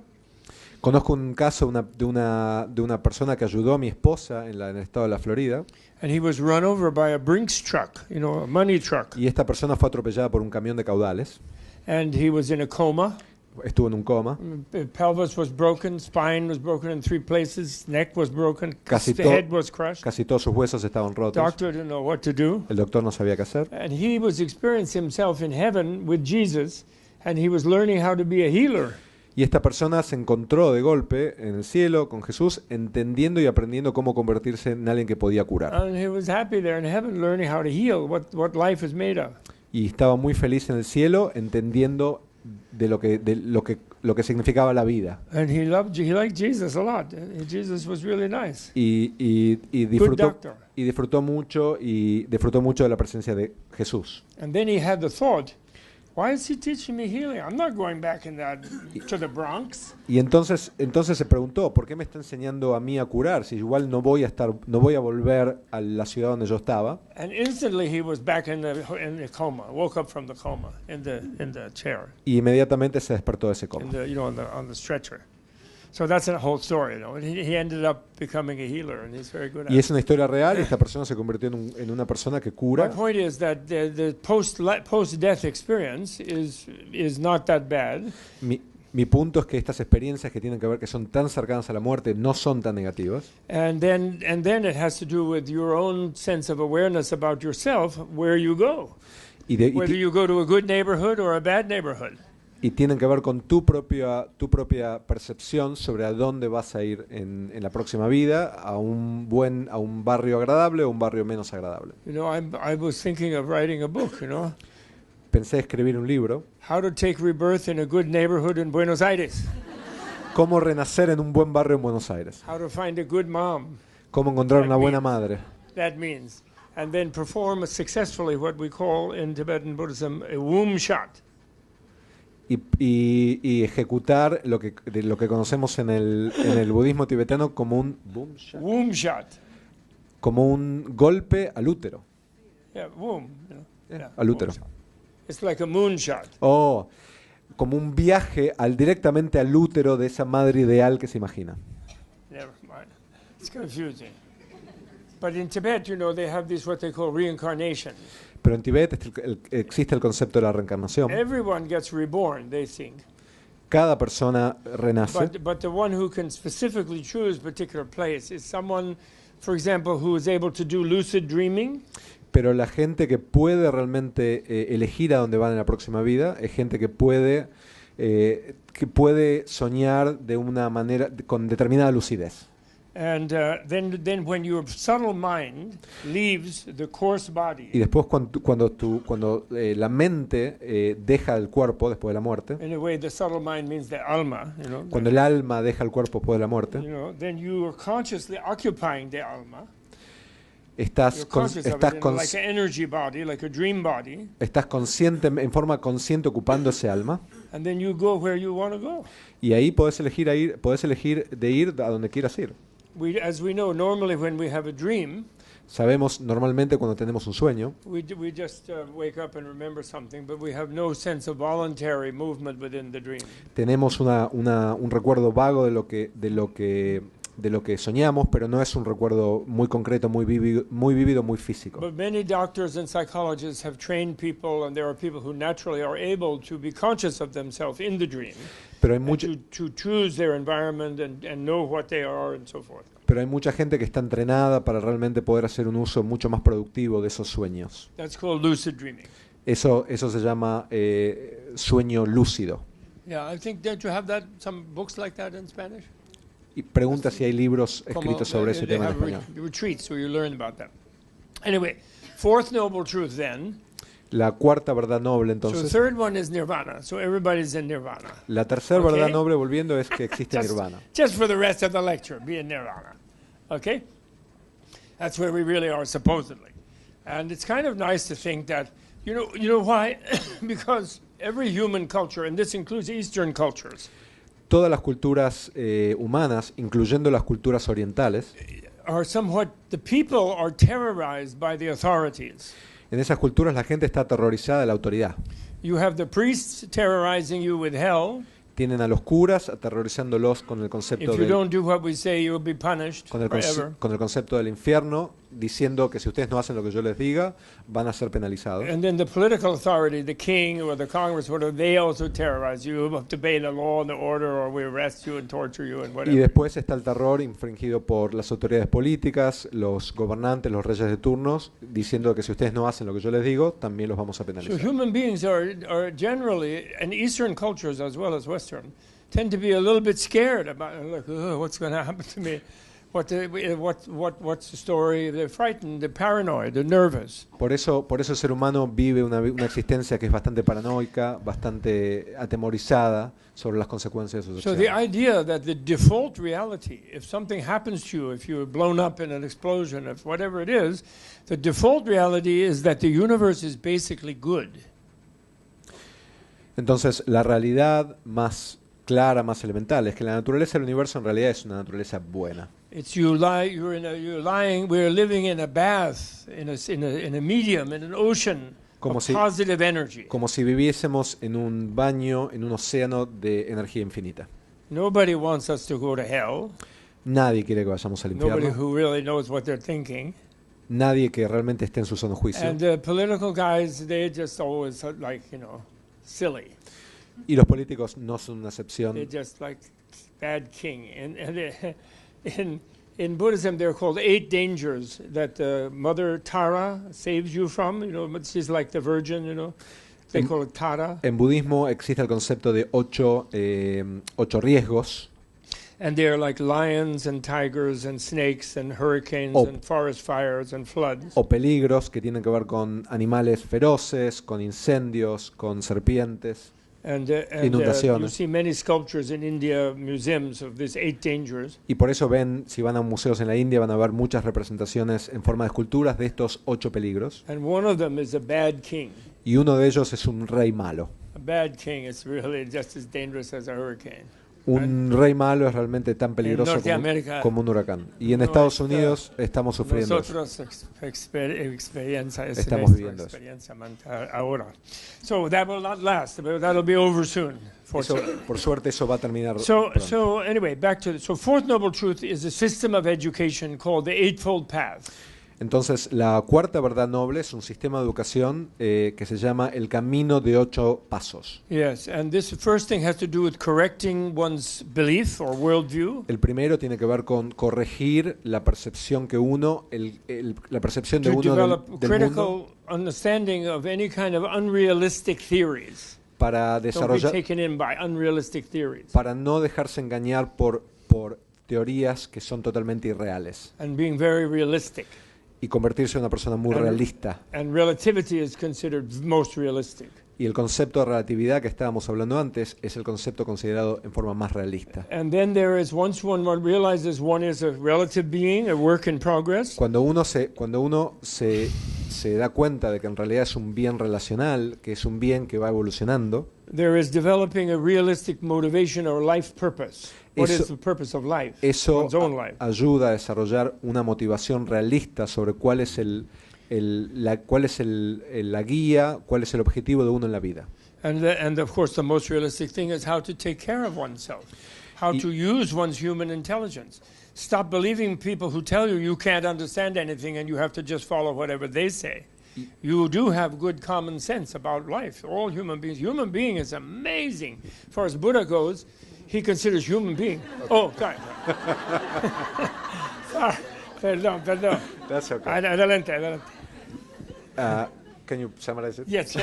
Speaker 3: Conozco un caso de una persona que ayudó a mi esposa en el estado de la Florida,
Speaker 2: And he was run over by a Brinks truck, a money truck.
Speaker 3: y esta persona fue atropellada por un camión de caudales.
Speaker 2: And he was in a coma.
Speaker 3: Estuvo en un coma.
Speaker 2: Pelvis was broken, spine was broken in 3 places, neck was broken, the head was crushed.
Speaker 3: Casi todos sus huesos estaban rotos.
Speaker 2: Doctor didn't know what to do.
Speaker 3: El doctor no sabía qué hacer.
Speaker 2: And he was experiencing himself in heaven with Jesus, and he was learning how to be a healer.
Speaker 3: Y esta persona se encontró de golpe en el cielo con Jesús, entendiendo y aprendiendo cómo convertirse en alguien que podía curar.
Speaker 2: And he was happy there in heaven learning how to heal, what life is made of.
Speaker 3: y estaba muy feliz en el cielo, entendiendo lo que significaba la vida.
Speaker 2: And he liked Jesus a lot. Jesus was really nice.
Speaker 3: Y
Speaker 2: Good
Speaker 3: disfrutó
Speaker 2: doctor.
Speaker 3: y disfrutó mucho de la presencia de Jesús.
Speaker 2: And then he had the thought, why is he teaching me healing? I'm not going back to the Bronx.
Speaker 3: Y entonces se preguntó, ¿por qué me está enseñando a mí a curar si igual no voy a volver a la ciudad donde yo estaba?
Speaker 2: And instantly he was back in the coma, woke up from the coma in the chair,
Speaker 3: Y inmediatamente se despertó de ese coma.
Speaker 2: on the stretcher. So that's a whole story, He ended up becoming a healer, and he's very good at
Speaker 3: Y
Speaker 2: it.
Speaker 3: es una historia real, y esta persona se convirtió en una persona que
Speaker 2: My
Speaker 3: cura.
Speaker 2: point is that the post-death experience is not that bad.
Speaker 3: Mi punto es que estas experiencias que tienen que ver, que son tan cercanas a la muerte, no son tan negativas.
Speaker 2: And then it has to do with your own sense of awareness about yourself, where you go, whether you go to a good neighborhood or a bad neighborhood.
Speaker 3: Y tienen que ver con tu propia percepción sobre a dónde vas a ir en la próxima vida, a un barrio agradable o un barrio menos agradable.
Speaker 2: I was thinking of writing a book,
Speaker 3: Pensé escribir un libro,
Speaker 2: How to Take Rebirth in a Good Neighborhood in Buenos Aires.
Speaker 3: Cómo renacer en un buen barrio en Buenos Aires.
Speaker 2: How to Find a Good Mom.
Speaker 3: Cómo encontrar una buena madre.
Speaker 2: That means. And then perform successfully what we call in Tibetan Buddhism a womb shot.
Speaker 3: Y ejecutar lo que conocemos en el budismo tibetano como un
Speaker 2: Womb shot.
Speaker 3: como un golpe al útero.
Speaker 2: Yeah, womb.
Speaker 3: Al útero.
Speaker 2: It's like a moonshot.
Speaker 3: O como un viaje directamente al útero de esa madre ideal que se imagina.
Speaker 2: Never mind. It's confusing. But in Tibet, they have this what they call reincarnation.
Speaker 3: Pero en Tibet existe el concepto de la reencarnación.
Speaker 2: Everyone gets reborn, they think.
Speaker 3: Cada persona renace.
Speaker 2: But the one who can specifically choose a particular place is someone, for example, who is able to do lucid dreaming.
Speaker 3: Pero la gente que puede realmente elegir a dónde van en la próxima vida es gente que puede soñar de una manera con determinada lucidez.
Speaker 2: And then when your subtle mind leaves the coarse body.
Speaker 3: Y después cuando la mente deja el cuerpo después de la muerte.
Speaker 2: In a way, the subtle mind means the alma,
Speaker 3: Cuando el alma deja el cuerpo después de la muerte.
Speaker 2: Then you are consciously occupying the alma.
Speaker 3: Estás
Speaker 2: like an energy body, like a dream body.
Speaker 3: Estás en forma consciente ocupando ese alma.
Speaker 2: And then you go where you want to go.
Speaker 3: Y ahí podés elegir de ir a donde quieras ir.
Speaker 2: As we know, normally when we have a dream,
Speaker 3: sabemos normalmente cuando tenemos un sueño,
Speaker 2: we just wake up and remember something, but we have no sense of voluntary movement within the dream.
Speaker 3: Tenemos un recuerdo vago de lo que soñamos, pero no es un recuerdo muy concreto, muy vívido, muy físico.
Speaker 2: But many doctors and psychologists have trained people, and there are people who naturally are able to be conscious of themselves in the dream.
Speaker 3: Pero hay
Speaker 2: to choose their environment and know what they are and so forth.
Speaker 3: Pero hay mucha gente que está entrenada para realmente poder hacer un uso mucho más productivo de esos sueños.
Speaker 2: That's called lucid dreaming.
Speaker 3: Eso se llama sueño lúcido.
Speaker 2: Yeah, I think don't you have some books like that in Spanish?
Speaker 3: Y pregunta si hay libros escritos sobre ese tema en español.
Speaker 2: Retreats where you learn about that. Anyway, fourth noble truth then.
Speaker 3: La cuarta verdad noble,
Speaker 2: So the
Speaker 3: entonces.
Speaker 2: third one is nirvana. So everybody's in nirvana.
Speaker 3: La tercera
Speaker 2: Okay.
Speaker 3: verdad noble, volviendo, es que existe nirvana.
Speaker 2: Just for the rest of the lecture, be in nirvana. Okay? That's where we really are, supposedly. And it's kind of nice to think that, you know why? Because every human culture, and this includes Eastern cultures,
Speaker 3: Todas las culturas humanas, incluyendo las culturas orientales,
Speaker 2: the people are terrorized by the authorities.
Speaker 3: en esas culturas la gente está aterrorizada de la autoridad.
Speaker 2: You have the priests terrorizing you with hell.
Speaker 3: Tienen a los curas aterrorizándolos con el concepto
Speaker 2: If you don't do what we say, you'll be punished forever.
Speaker 3: con el concepto del infierno, diciendo que si ustedes no hacen lo que yo les diga, van a ser penalizados.
Speaker 2: And then the political authority, the king or the Congress, whatever, they also terrorize you. You have to obey the law and the order, or we arrest you and torture you and
Speaker 3: Y
Speaker 2: whatever.
Speaker 3: después está el terror infringido por las autoridades políticas, los gobernantes, los reyes de turnos, diciendo que si ustedes no hacen lo que yo les digo, también los vamos a
Speaker 2: So
Speaker 3: penalizar.
Speaker 2: human beings are generally, and Eastern cultures as well as Western, tend to be a little bit scared about, like, oh, what's going to happen to me What's the story? They're frightened, they're paranoid, they're nervous.
Speaker 3: Por eso el ser humano vive una existencia que es bastante paranoica, bastante atemorizada sobre las consecuencias de sus
Speaker 2: So the
Speaker 3: acciones.
Speaker 2: idea that the default reality, if something happens to you, if you're blown up in an explosion, if whatever it is, the default reality is that the universe is basically good.
Speaker 3: Entonces, la realidad más clara, más elemental, es que la naturaleza del universo en realidad es una naturaleza buena.
Speaker 2: It's you're lying, we're living in a bath, in a medium, in an ocean
Speaker 3: Como
Speaker 2: of
Speaker 3: si-
Speaker 2: positive energy.
Speaker 3: Como si viviésemos en un baño, en un océano de energía infinita.
Speaker 2: Nobody wants us to go to hell.
Speaker 3: Nadie quiere que vayamos al
Speaker 2: Nobody
Speaker 3: infierno.
Speaker 2: who really knows what they're thinking.
Speaker 3: Nadie que realmente esté en su sano juicio.
Speaker 2: And the political guys, they just always silly.
Speaker 3: Y los políticos no son una excepción.
Speaker 2: They're just like bad king. In Buddhism, they're called 8 dangers that Mother Tara saves you from. She's like the virgin. They call it Tara.
Speaker 3: En budismo existe el concepto de 8 riesgos,
Speaker 2: And they're like lions and tigers and snakes and hurricanes
Speaker 3: Oh.
Speaker 2: and forest fires and floods.
Speaker 3: o peligros que tienen que ver con animales feroces, con incendios, con serpientes.
Speaker 2: And you
Speaker 3: Inundaciones.
Speaker 2: see many sculptures in India, museums of these 8 dangers.
Speaker 3: Y por eso ven, si van a museos en la India, van a ver muchas representaciones en forma de esculturas de estos 8 peligros.
Speaker 2: And one of them is a bad king.
Speaker 3: Y uno de ellos es un rey malo.
Speaker 2: A bad king is really just as dangerous as a hurricane.
Speaker 3: Un rey malo es realmente tan peligroso
Speaker 2: Norteamérica,
Speaker 3: como un huracán. Y en
Speaker 2: no
Speaker 3: Estados
Speaker 2: está-
Speaker 3: Unidos estamos sufriendo eso.
Speaker 2: Nosotros experiencia es
Speaker 3: Estamos
Speaker 2: nuestra
Speaker 3: viviendo eso.
Speaker 2: experiencia ahora. So that will not last. But that'll be over soon.
Speaker 3: Eso,
Speaker 2: Fortunately.
Speaker 3: por suerte eso va a terminar
Speaker 2: So
Speaker 3: pronto.
Speaker 2: anyway, back to fourth noble truth is a system of education called the Eightfold Path.
Speaker 3: Entonces, la cuarta verdad noble es un sistema de educación que se llama el camino de 8 pasos.
Speaker 2: Yes, and this first thing has to do with correcting one's belief or worldview.
Speaker 3: El primero tiene que ver con corregir la percepción que uno, la percepción de
Speaker 2: To
Speaker 3: uno
Speaker 2: develop
Speaker 3: del mundo
Speaker 2: critical understanding of any kind of unrealistic theories.
Speaker 3: para
Speaker 2: Don't be
Speaker 3: desarrollar,
Speaker 2: taken in by unrealistic theories.
Speaker 3: para no dejarse engañar por teorías que son totalmente irreales
Speaker 2: And being very realistic.
Speaker 3: y convertirse en una persona muy
Speaker 2: And-
Speaker 3: realista.
Speaker 2: And relativity is considered most realistic.
Speaker 3: Y el concepto de relatividad que estábamos hablando antes es el concepto considerado en forma más realista.
Speaker 2: And then there is, once one realizes one is a relative being, a work in progress,
Speaker 3: Cuando uno se da cuenta de que en realidad es un bien relacional, que es un bien que va evolucionando,
Speaker 2: there is developing a realistic motivation or life purpose. What
Speaker 3: Eso-
Speaker 2: is the purpose of life?
Speaker 3: eso
Speaker 2: One's own life.
Speaker 3: ayuda a desarrollar una motivación realista sobre cuál es la guía, cuál es el objetivo de uno en la vida.
Speaker 2: And of course, the most realistic thing is how to take care of oneself, how
Speaker 3: Y-
Speaker 2: to use one's human intelligence. Stop believing people who tell you you can't understand anything and you have to just follow whatever they say. You do have good common sense about life. All human beings. Human being is amazing. As far as Buddha goes, he considers human being. Oh, sorry. Sorry. Perdón.
Speaker 3: That's okay.
Speaker 2: Adelante.
Speaker 3: Can you summarize it?
Speaker 2: Yes.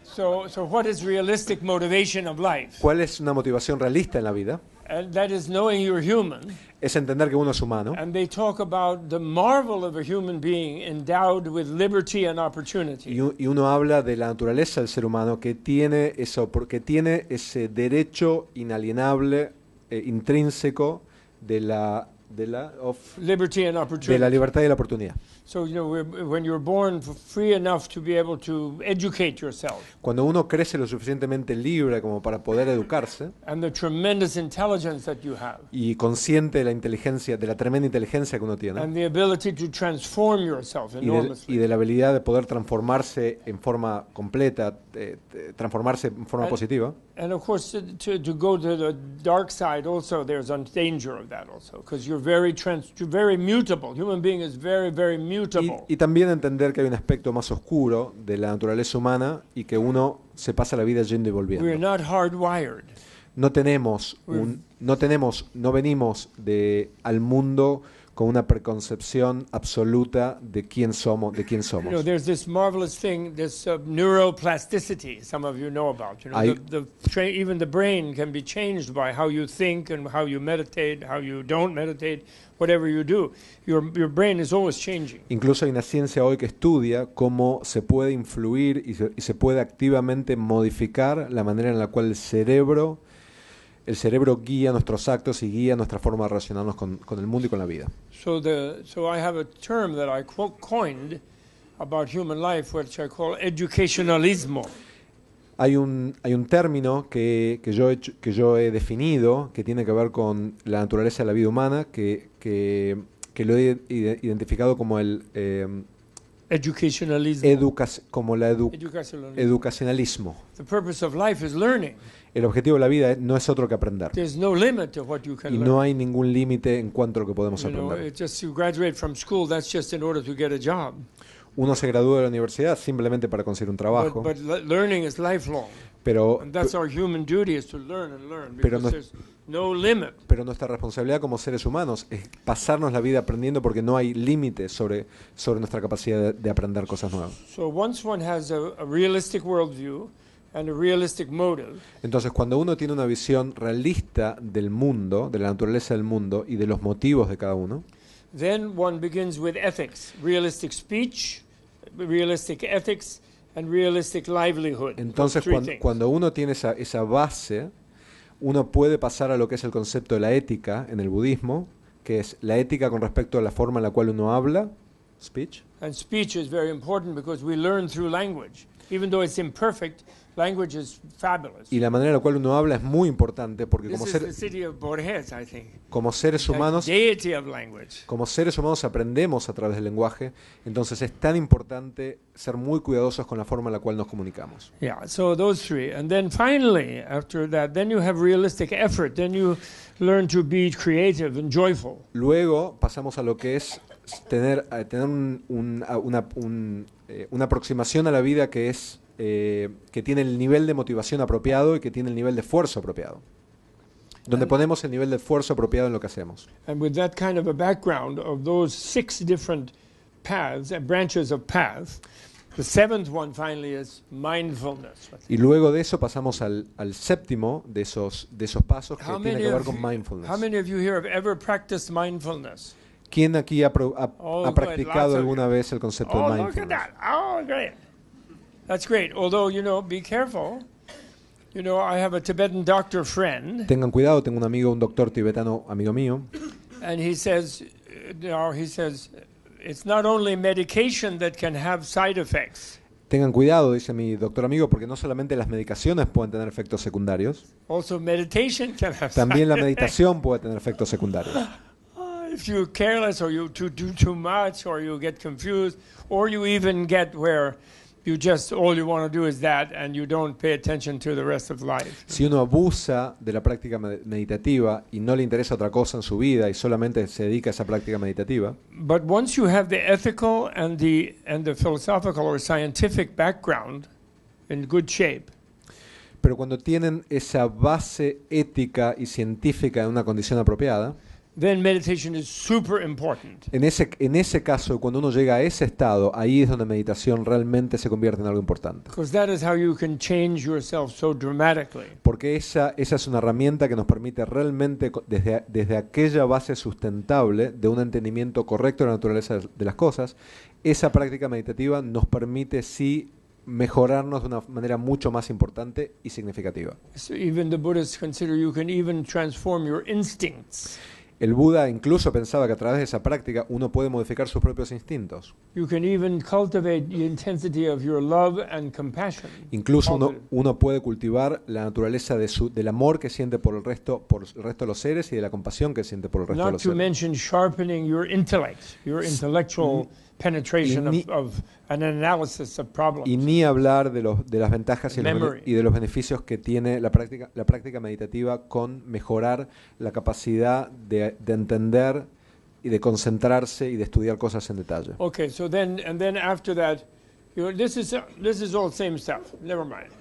Speaker 2: So what is realistic motivation of life?
Speaker 3: ¿Cuál es una motivación realista en la vida?
Speaker 2: And that is knowing you're human.
Speaker 3: Es entender que uno es humano.
Speaker 2: And they talk about the marvel of a human being endowed with liberty and opportunity.
Speaker 3: Y uno habla de la naturaleza del ser humano que tiene eso, porque tiene ese derecho inalienable, intrínseco de la
Speaker 2: Liberty and
Speaker 3: de la
Speaker 2: opportunity.
Speaker 3: libertad y la oportunidad.
Speaker 2: So, when you're born free enough to be able to educate yourself,
Speaker 3: Cuando uno crece lo suficientemente libre como para poder educarse
Speaker 2: and the tremendous intelligence that you have,
Speaker 3: y consciente de la inteligencia, de la tremenda inteligencia que uno tiene
Speaker 2: and the ability to transform yourself
Speaker 3: y
Speaker 2: enormously.
Speaker 3: de la habilidad de poder transformarse en forma completa, transformarse en forma positiva.
Speaker 2: And of course, to go to the dark side also, there's a danger of that also, because you're very mutable. Human being is very, very mutable.
Speaker 3: Y también entender que hay un aspecto más oscuro de la naturaleza humana y que uno se pasa la vida yendo y
Speaker 2: We're
Speaker 3: volviendo.
Speaker 2: not hardwired.
Speaker 3: No venimos al mundo con una preconcepción absoluta de quién somos, de quién
Speaker 2: You know,
Speaker 3: somos.
Speaker 2: there's this marvelous thing, this neuroplasticity. Some of you know about. You know,
Speaker 3: I-
Speaker 2: even the brain can be changed by how you think and how you meditate, how you don't meditate, whatever you do. Your brain is always changing.
Speaker 3: Incluso hay una ciencia hoy que estudia cómo se puede influir y se puede activamente modificar la manera en la cual el cerebro guía nuestros actos y guía nuestra forma de relacionarnos con el mundo y con la vida.
Speaker 2: So I have a term that I coined about human life, which I call educacionalismo.
Speaker 3: Hay un término que yo he definido que tiene que ver con la naturaleza de la vida humana, que lo he identificado como el
Speaker 2: Educacionalismo. Educacionalismo.
Speaker 3: educacionalismo.
Speaker 2: The purpose of life is learning.
Speaker 3: El objetivo de la vida no es otro que aprender.
Speaker 2: There's no limit to what you can
Speaker 3: Y
Speaker 2: learn.
Speaker 3: no hay ningún límite en cuanto a lo que podemos
Speaker 2: You know,
Speaker 3: aprender.
Speaker 2: it's just you graduate from school, that's just in order to get a job.
Speaker 3: Uno se gradúa de la universidad simplemente para conseguir un trabajo,
Speaker 2: But learning is lifelong.
Speaker 3: pero,
Speaker 2: And that's our human duty, is to learn and learn,
Speaker 3: Pero
Speaker 2: because
Speaker 3: no-
Speaker 2: there's no limit.
Speaker 3: pero nuestra responsabilidad como seres humanos es pasarnos la vida aprendiendo porque no hay límite sobre nuestra capacidad de aprender cosas nuevas.
Speaker 2: So once one has a realistic worldview and a realistic motive,
Speaker 3: Entonces, cuando uno tiene una visión realista del mundo, de la naturaleza del mundo y de los motivos de cada uno,
Speaker 2: then one begins with ethics, realistic speech, realistic ethics, and realistic livelihood.
Speaker 3: entonces
Speaker 2: Those three things.
Speaker 3: cuando uno tiene esa base, uno puede pasar a lo que es el concepto de la ética en el budismo, que es la ética con respecto a la forma en la cual uno habla, speech,
Speaker 2: And speech is very important because we learn through language. Even though it's imperfect, language is fabulous.
Speaker 3: y la manera en la cual uno habla es muy importante porque
Speaker 2: This is the city of Borges, I think.
Speaker 3: como seres humanos
Speaker 2: Deity of language.
Speaker 3: como seres humanos aprendemos a través del lenguaje, entonces es tan importante ser muy cuidadosos con la forma en la cual nos comunicamos.
Speaker 2: Yeah, so those three. And then finally, after that, then you have realistic effort. Then you learn to be creative and joyful.
Speaker 3: Luego pasamos a lo que es tener una aproximación a la vida que es que tiene el nivel de motivación apropiado y que tiene el nivel de esfuerzo apropiado. Donde ponemos el nivel de esfuerzo apropiado en lo que hacemos.
Speaker 2: And with that kind of a background of those 6 different paths, branches of paths, the 7th one finally is mindfulness.
Speaker 3: Y luego de eso pasamos al séptimo de esos pasos que tiene que ver con
Speaker 2: how
Speaker 3: mindfulness.
Speaker 2: many of you here have ever practiced mindfulness?
Speaker 3: ¿Quién aquí ha
Speaker 2: Oh, good,
Speaker 3: practicado
Speaker 2: lots of
Speaker 3: alguna
Speaker 2: you.
Speaker 3: vez el concepto
Speaker 2: Oh,
Speaker 3: de
Speaker 2: look at
Speaker 3: mindfulness?
Speaker 2: that. Oh, great. That's great. Although, you know, be careful. You know, I have a Tibetan doctor friend,
Speaker 3: Tengan cuidado, tengo un amigo, un doctor tibetano, amigo mío,
Speaker 2: and he says, it's not only medication that can have side effects.
Speaker 3: tengan cuidado, dice mi doctor amigo, porque no solamente las medicaciones pueden tener efectos secundarios,
Speaker 2: Also, meditation can have
Speaker 3: también la
Speaker 2: side effects.
Speaker 3: meditación puede tener efectos secundarios.
Speaker 2: If you're careless or you do too much or you get confused or you even get where you just, all you want to do is that and you don't pay attention to the rest of life.
Speaker 3: Si uno abusa de la práctica meditativa y no le interesa otra cosa en su vida y solamente se dedica a esa práctica meditativa,
Speaker 2: But once you have the ethical and the philosophical or scientific background in good shape,
Speaker 3: pero cuando tienen esa base ética y científica en una condición apropiada,
Speaker 2: then meditation is super important.
Speaker 3: en ese caso, cuando uno llega a ese estado, ahí es donde meditación realmente se convierte en algo importante.
Speaker 2: Because that is how you can change yourself so dramatically.
Speaker 3: Porque esa es una herramienta que nos permite realmente, desde aquella base sustentable de un entendimiento correcto de la naturaleza de las cosas, esa práctica meditativa nos permite sí mejorarnos de una manera mucho más importante y significativa.
Speaker 2: So even the Buddhists consider you can even transform your instincts.
Speaker 3: El Buda incluso pensaba que a través de esa práctica uno puede modificar sus propios instintos.
Speaker 2: You can even cultivate the intensity of your love and compassion.
Speaker 3: Incluso uno puede cultivar la naturaleza del amor que siente por el resto de los seres y de la compasión que siente por el resto de
Speaker 2: Not
Speaker 3: los
Speaker 2: to
Speaker 3: seres.
Speaker 2: mention sharpening your intellect, your intellectual penetration of an analysis of problems.
Speaker 3: Y ni hablar de las ventajas
Speaker 2: Memory.
Speaker 3: y de los beneficios que tiene la práctica meditativa con mejorar la capacidad de entender y de concentrarse y de estudiar cosas en detalle.
Speaker 2: Okay, so then after that, this is all same stuff. Never mind.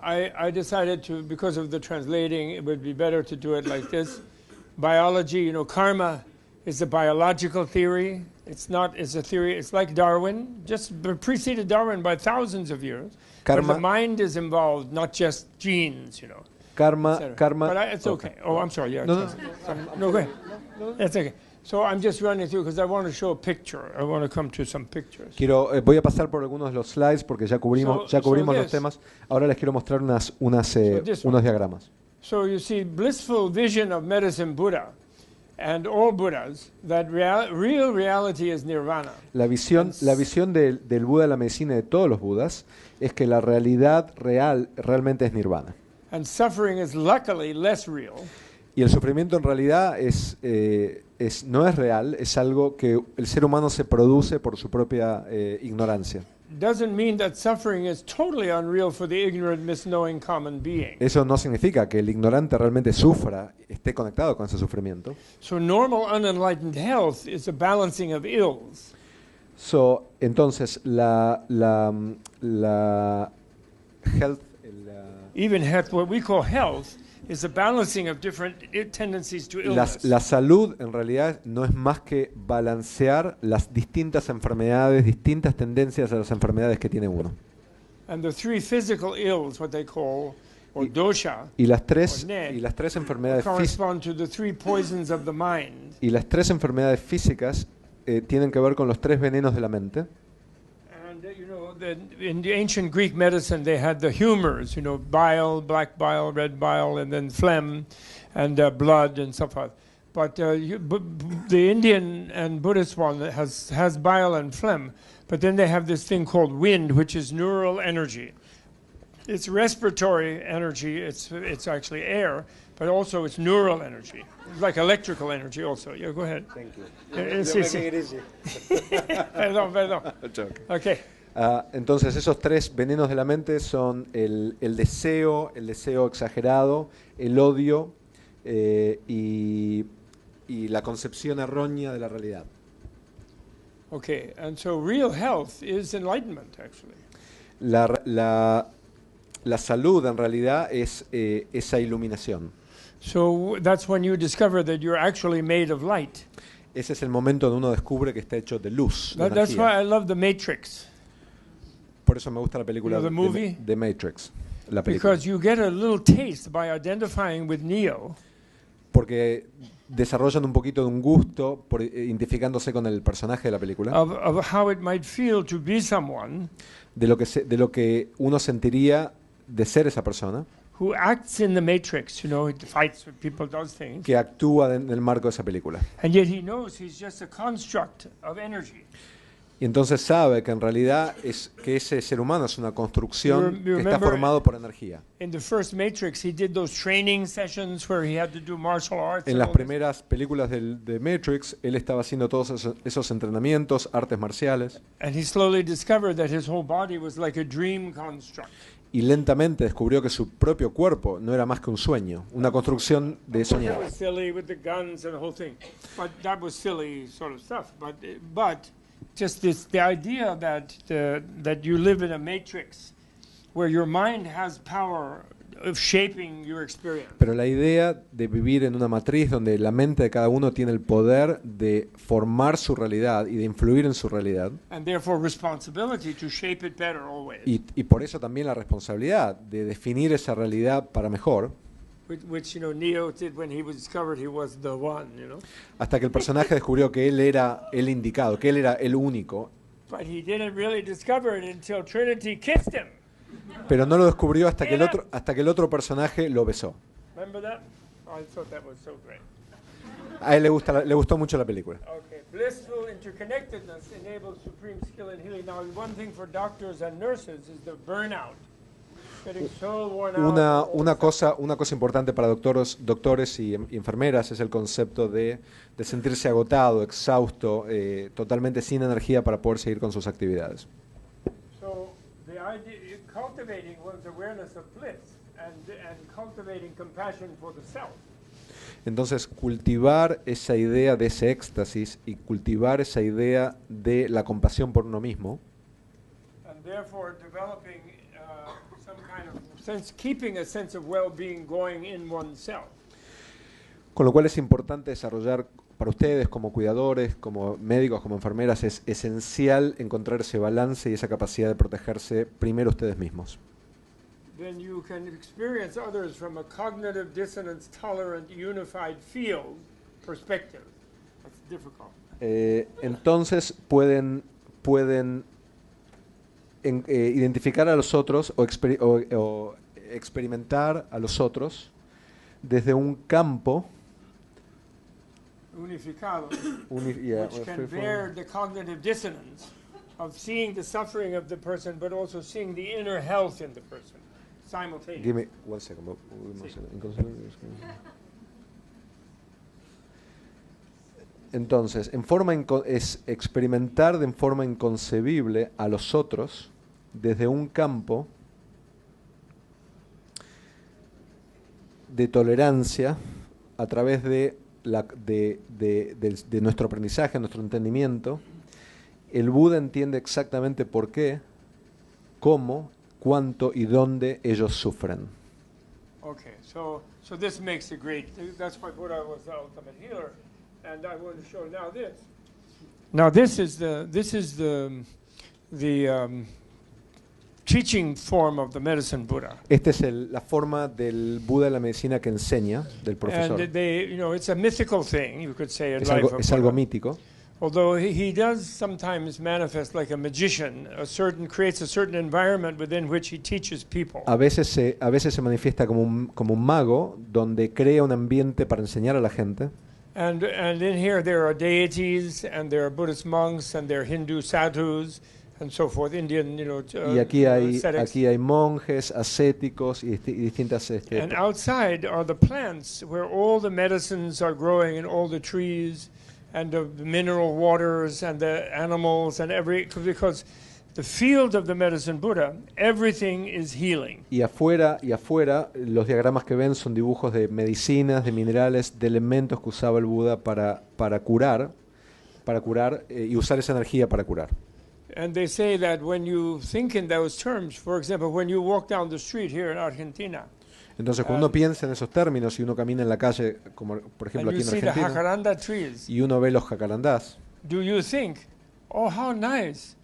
Speaker 2: I decided to, because of the translating, it would be better to do it like this. Biology, karma It's a biological theory. It's not. It's a theory. It's like Darwin, just preceded Darwin by thousands of years. But
Speaker 3: Karma-
Speaker 2: the mind is involved, not just genes,
Speaker 3: Karma,
Speaker 2: etc.
Speaker 3: karma.
Speaker 2: But it's okay. Oh, I'm sorry. Yeah.
Speaker 3: No,
Speaker 2: it's fine. No, go ahead. That's okay. So I'm just running through because I want to show a picture. I want to come to some pictures.
Speaker 3: Voy a pasar por algunos de los slides porque ya cubrimos
Speaker 2: So
Speaker 3: los
Speaker 2: this-
Speaker 3: temas. Ahora les quiero mostrar
Speaker 2: this
Speaker 3: unos
Speaker 2: one.
Speaker 3: diagramas.
Speaker 2: So you see, blissful vision of medicine Buddha and all Buddhas, that real reality is nirvana.
Speaker 3: La visión del Buda de la medicina y de todos los Budas es que la realidad realmente es nirvana.
Speaker 2: And suffering is luckily less real.
Speaker 3: Y el sufrimiento en realidad no es real, es algo que el ser humano se produce por su propia ignorancia.
Speaker 2: Doesn't mean that suffering is totally unreal for the ignorant, misknowing common being.
Speaker 3: Eso no significa que el ignorante realmente sufra, esté conectado con ese sufrimiento.
Speaker 2: So normal unenlightened health is a balancing of ills.
Speaker 3: Entonces, la health,
Speaker 2: Even health, what we call health, is a balancing of different tendencies to illness.
Speaker 3: la salud en realidad no es más que balancear las distintas enfermedades, distintas tendencias a las enfermedades que tiene uno.
Speaker 2: And the three physical ills, what they call, or dosha,
Speaker 3: Y las tres enfermedades
Speaker 2: correspond to the three poisons of the mind.
Speaker 3: físicas tienen que ver con los tres venenos de la mente.
Speaker 2: And in the ancient Greek medicine, they had the humors, bile, black bile, red bile, and then phlegm, and blood, and so forth. But the Indian and Buddhist one has bile and phlegm, but then they have this thing called wind, which is neural energy. It's respiratory energy. It's actually air, but also it's neural energy. It's like electrical energy also. Yeah, go ahead.
Speaker 3: Thank you.
Speaker 2: Sí, sí. Perdón. Okay.
Speaker 3: Entonces esos tres venenos de la mente son el deseo exagerado, el odio y la concepción errónea de la realidad.
Speaker 2: Okay, and so real health is enlightenment, actually.
Speaker 3: La salud en realidad es esa iluminación.
Speaker 2: So that's when you discover that you're actually made of light.
Speaker 3: Ese es el momento donde uno descubre que está hecho de luz, de
Speaker 2: That's
Speaker 3: energía.
Speaker 2: why I love The Matrix,
Speaker 3: Por eso me gusta la película
Speaker 2: You know the movie?
Speaker 3: de Matrix. La película.
Speaker 2: because you get a little taste by identifying with Neo.
Speaker 3: Porque desarrollan un poquito de un gusto por identificándose con el personaje de la película,
Speaker 2: Of how it might feel to be someone
Speaker 3: de lo que uno sentiría de ser esa persona
Speaker 2: who acts in the Matrix, he fights with people, does things,
Speaker 3: que actúa en el marco de esa película.
Speaker 2: and yet he knows he's just a construct of energy.
Speaker 3: Y entonces sabe que en realidad que ese ser humano es una construcción
Speaker 2: You
Speaker 3: que está
Speaker 2: remember-
Speaker 3: formado por energía.
Speaker 2: In the first Matrix, he did those training sessions where he had to do martial arts.
Speaker 3: En
Speaker 2: and
Speaker 3: las
Speaker 2: all this.
Speaker 3: primeras películas de Matrix, él estaba haciendo todos esos entrenamientos, artes marciales,
Speaker 2: And he slowly discovered that his whole body was like a dream construct.
Speaker 3: y lentamente descubrió que su propio cuerpo no era más que un sueño, una construcción de
Speaker 2: That
Speaker 3: soñar.
Speaker 2: was silly with the guns and the whole thing. But that was silly sort of stuff. But just the idea that you live in a matrix where your mind has power of shaping your experience.
Speaker 3: Pero la idea de vivir en una matriz donde la mente de cada uno tiene el poder de formar su realidad y de influir en su realidad,
Speaker 2: And therefore responsibility to shape it better always.
Speaker 3: y por eso también la responsabilidad de definir esa realidad para mejor,
Speaker 2: Which Neo did when he was discovered he was the one,
Speaker 3: hasta que el personaje descubrió que él era el indicado, que él era el único,
Speaker 2: But he didn't really discover it until Trinity kissed him.
Speaker 3: pero no lo descubrió hasta que el otro personaje lo besó.
Speaker 2: Remember that? Oh, I thought that was so great.
Speaker 3: A él le gustó mucho la película.
Speaker 2: Okay, blissful interconnectedness enables supreme skill in healing. Now, one thing for doctors and nurses is the burnout. Getting so worn out.
Speaker 3: Una cosa importante para doctores y enfermeras es el concepto de sentirse agotado, exhausto, totalmente sin energía para poder seguir con sus actividades.
Speaker 2: So, the idea cultivating one's awareness of bliss and cultivating compassion for the self.
Speaker 3: Entonces, cultivar esa idea de ese éxtasis y cultivar esa idea de la compasión por uno mismo,
Speaker 2: And therefore developing some kind of sense, keeping a sense of well-being going in oneself.
Speaker 3: con lo cual es importante desarrollar para ustedes como cuidadores, como médicos, como enfermeras, es esencial encontrar ese balance y esa capacidad de protegerse primero ustedes mismos.
Speaker 2: Then you can experience others from a cognitive dissonance tolerant unified field perspective. That's difficult.
Speaker 3: Entonces pueden identificar a los otros o experimentar a los otros desde un campo
Speaker 2: Unificado,
Speaker 3: yeah,
Speaker 2: which can bear the cognitive dissonance of seeing the suffering of the person, but also seeing the inner health in the person simultaneously.
Speaker 3: Give me one second. Entonces, es experimentar de forma inconcebible a los otros desde un campo de tolerancia a través de nuestro aprendizaje, nuestro entendimiento. El Buda entiende exactamente por qué, cómo, cuánto y dónde ellos sufren.
Speaker 2: Okay, so this makes a great. That's why Buddha was the ultimate healer, and I want to show now this. Now this is the teaching form of the medicine Buddha.
Speaker 3: Esta es la forma del Buda de la medicina que enseña, del profesor.
Speaker 2: And it's a mythical thing, you could say, in
Speaker 3: Es
Speaker 2: life
Speaker 3: algo,
Speaker 2: of
Speaker 3: es algo
Speaker 2: Buddha.
Speaker 3: mítico.
Speaker 2: Although he does sometimes manifest like a magician, creates a certain environment within which he teaches people.
Speaker 3: A veces se manifiesta como un mago, donde crea un ambiente para enseñar a la gente.
Speaker 2: And in here there are deities, and there are Buddhist monks, and there are Hindu sadhus, and so forth, Indian,
Speaker 3: Y aquí
Speaker 2: ascetics.
Speaker 3: hay monjes, ascéticos y distintas...
Speaker 2: And outside are the plants where all the medicines are growing, and all the trees, and the mineral waters, and the animals, and because the field of the medicine Buddha, everything is healing.
Speaker 3: Y afuera, los diagramas que ven son dibujos de medicinas, de minerales, de elementos que usaba el Buda para curar y usar esa energía para curar.
Speaker 2: And they say that when you think in those terms, for example, when you walk down the street here in Argentina,
Speaker 3: Entonces, cuando uno piensa en esos términos y uno camina en la calle, como por ejemplo
Speaker 2: and
Speaker 3: aquí
Speaker 2: you
Speaker 3: en
Speaker 2: see the
Speaker 3: Argentina,
Speaker 2: jacaranda trees,
Speaker 3: y uno ve los jacarandás,
Speaker 2: do you think, oh, how nice,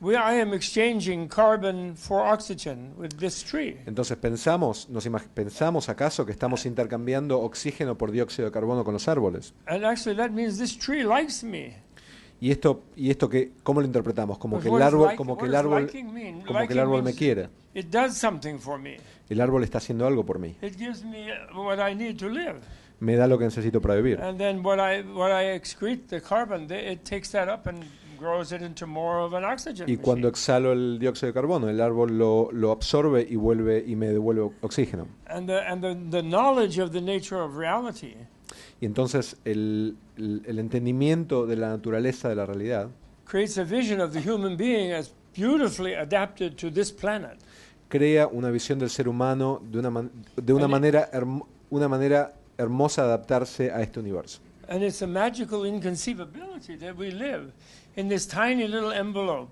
Speaker 2: I am exchanging carbon for oxygen with this tree?
Speaker 3: entonces pensamos acaso que estamos intercambiando oxígeno por dióxido de carbono con los árboles.
Speaker 2: And actually that means this tree likes me.
Speaker 3: Y esto que, ¿cómo lo interpretamos? Como
Speaker 2: But
Speaker 3: que
Speaker 2: what
Speaker 3: el
Speaker 2: does
Speaker 3: árbol,
Speaker 2: like-
Speaker 3: como
Speaker 2: what
Speaker 3: que el
Speaker 2: does
Speaker 3: árbol,
Speaker 2: liking mean?
Speaker 3: como que el
Speaker 2: Liking
Speaker 3: árbol me
Speaker 2: means
Speaker 3: quiere.
Speaker 2: It does something for me.
Speaker 3: El árbol está haciendo algo por mí.
Speaker 2: It gives me what I need to live.
Speaker 3: Me da lo que necesito para vivir.
Speaker 2: And then what I excrete, the carbon, it takes that up and grows it into more of an oxygen
Speaker 3: Y cuando
Speaker 2: machine.
Speaker 3: exhalo el dióxido de carbono, el árbol lo absorbe y me devuelve oxígeno.
Speaker 2: And the knowledge of the nature of reality
Speaker 3: Y entonces el entendimiento de la naturaleza de la realidad
Speaker 2: creates a vision of the human being as beautifully adapted to this planet.
Speaker 3: crea una visión del ser humano de una manera hermosa de adaptarse a este universo.
Speaker 2: And it's a magical inconceivability that we live in this tiny little envelope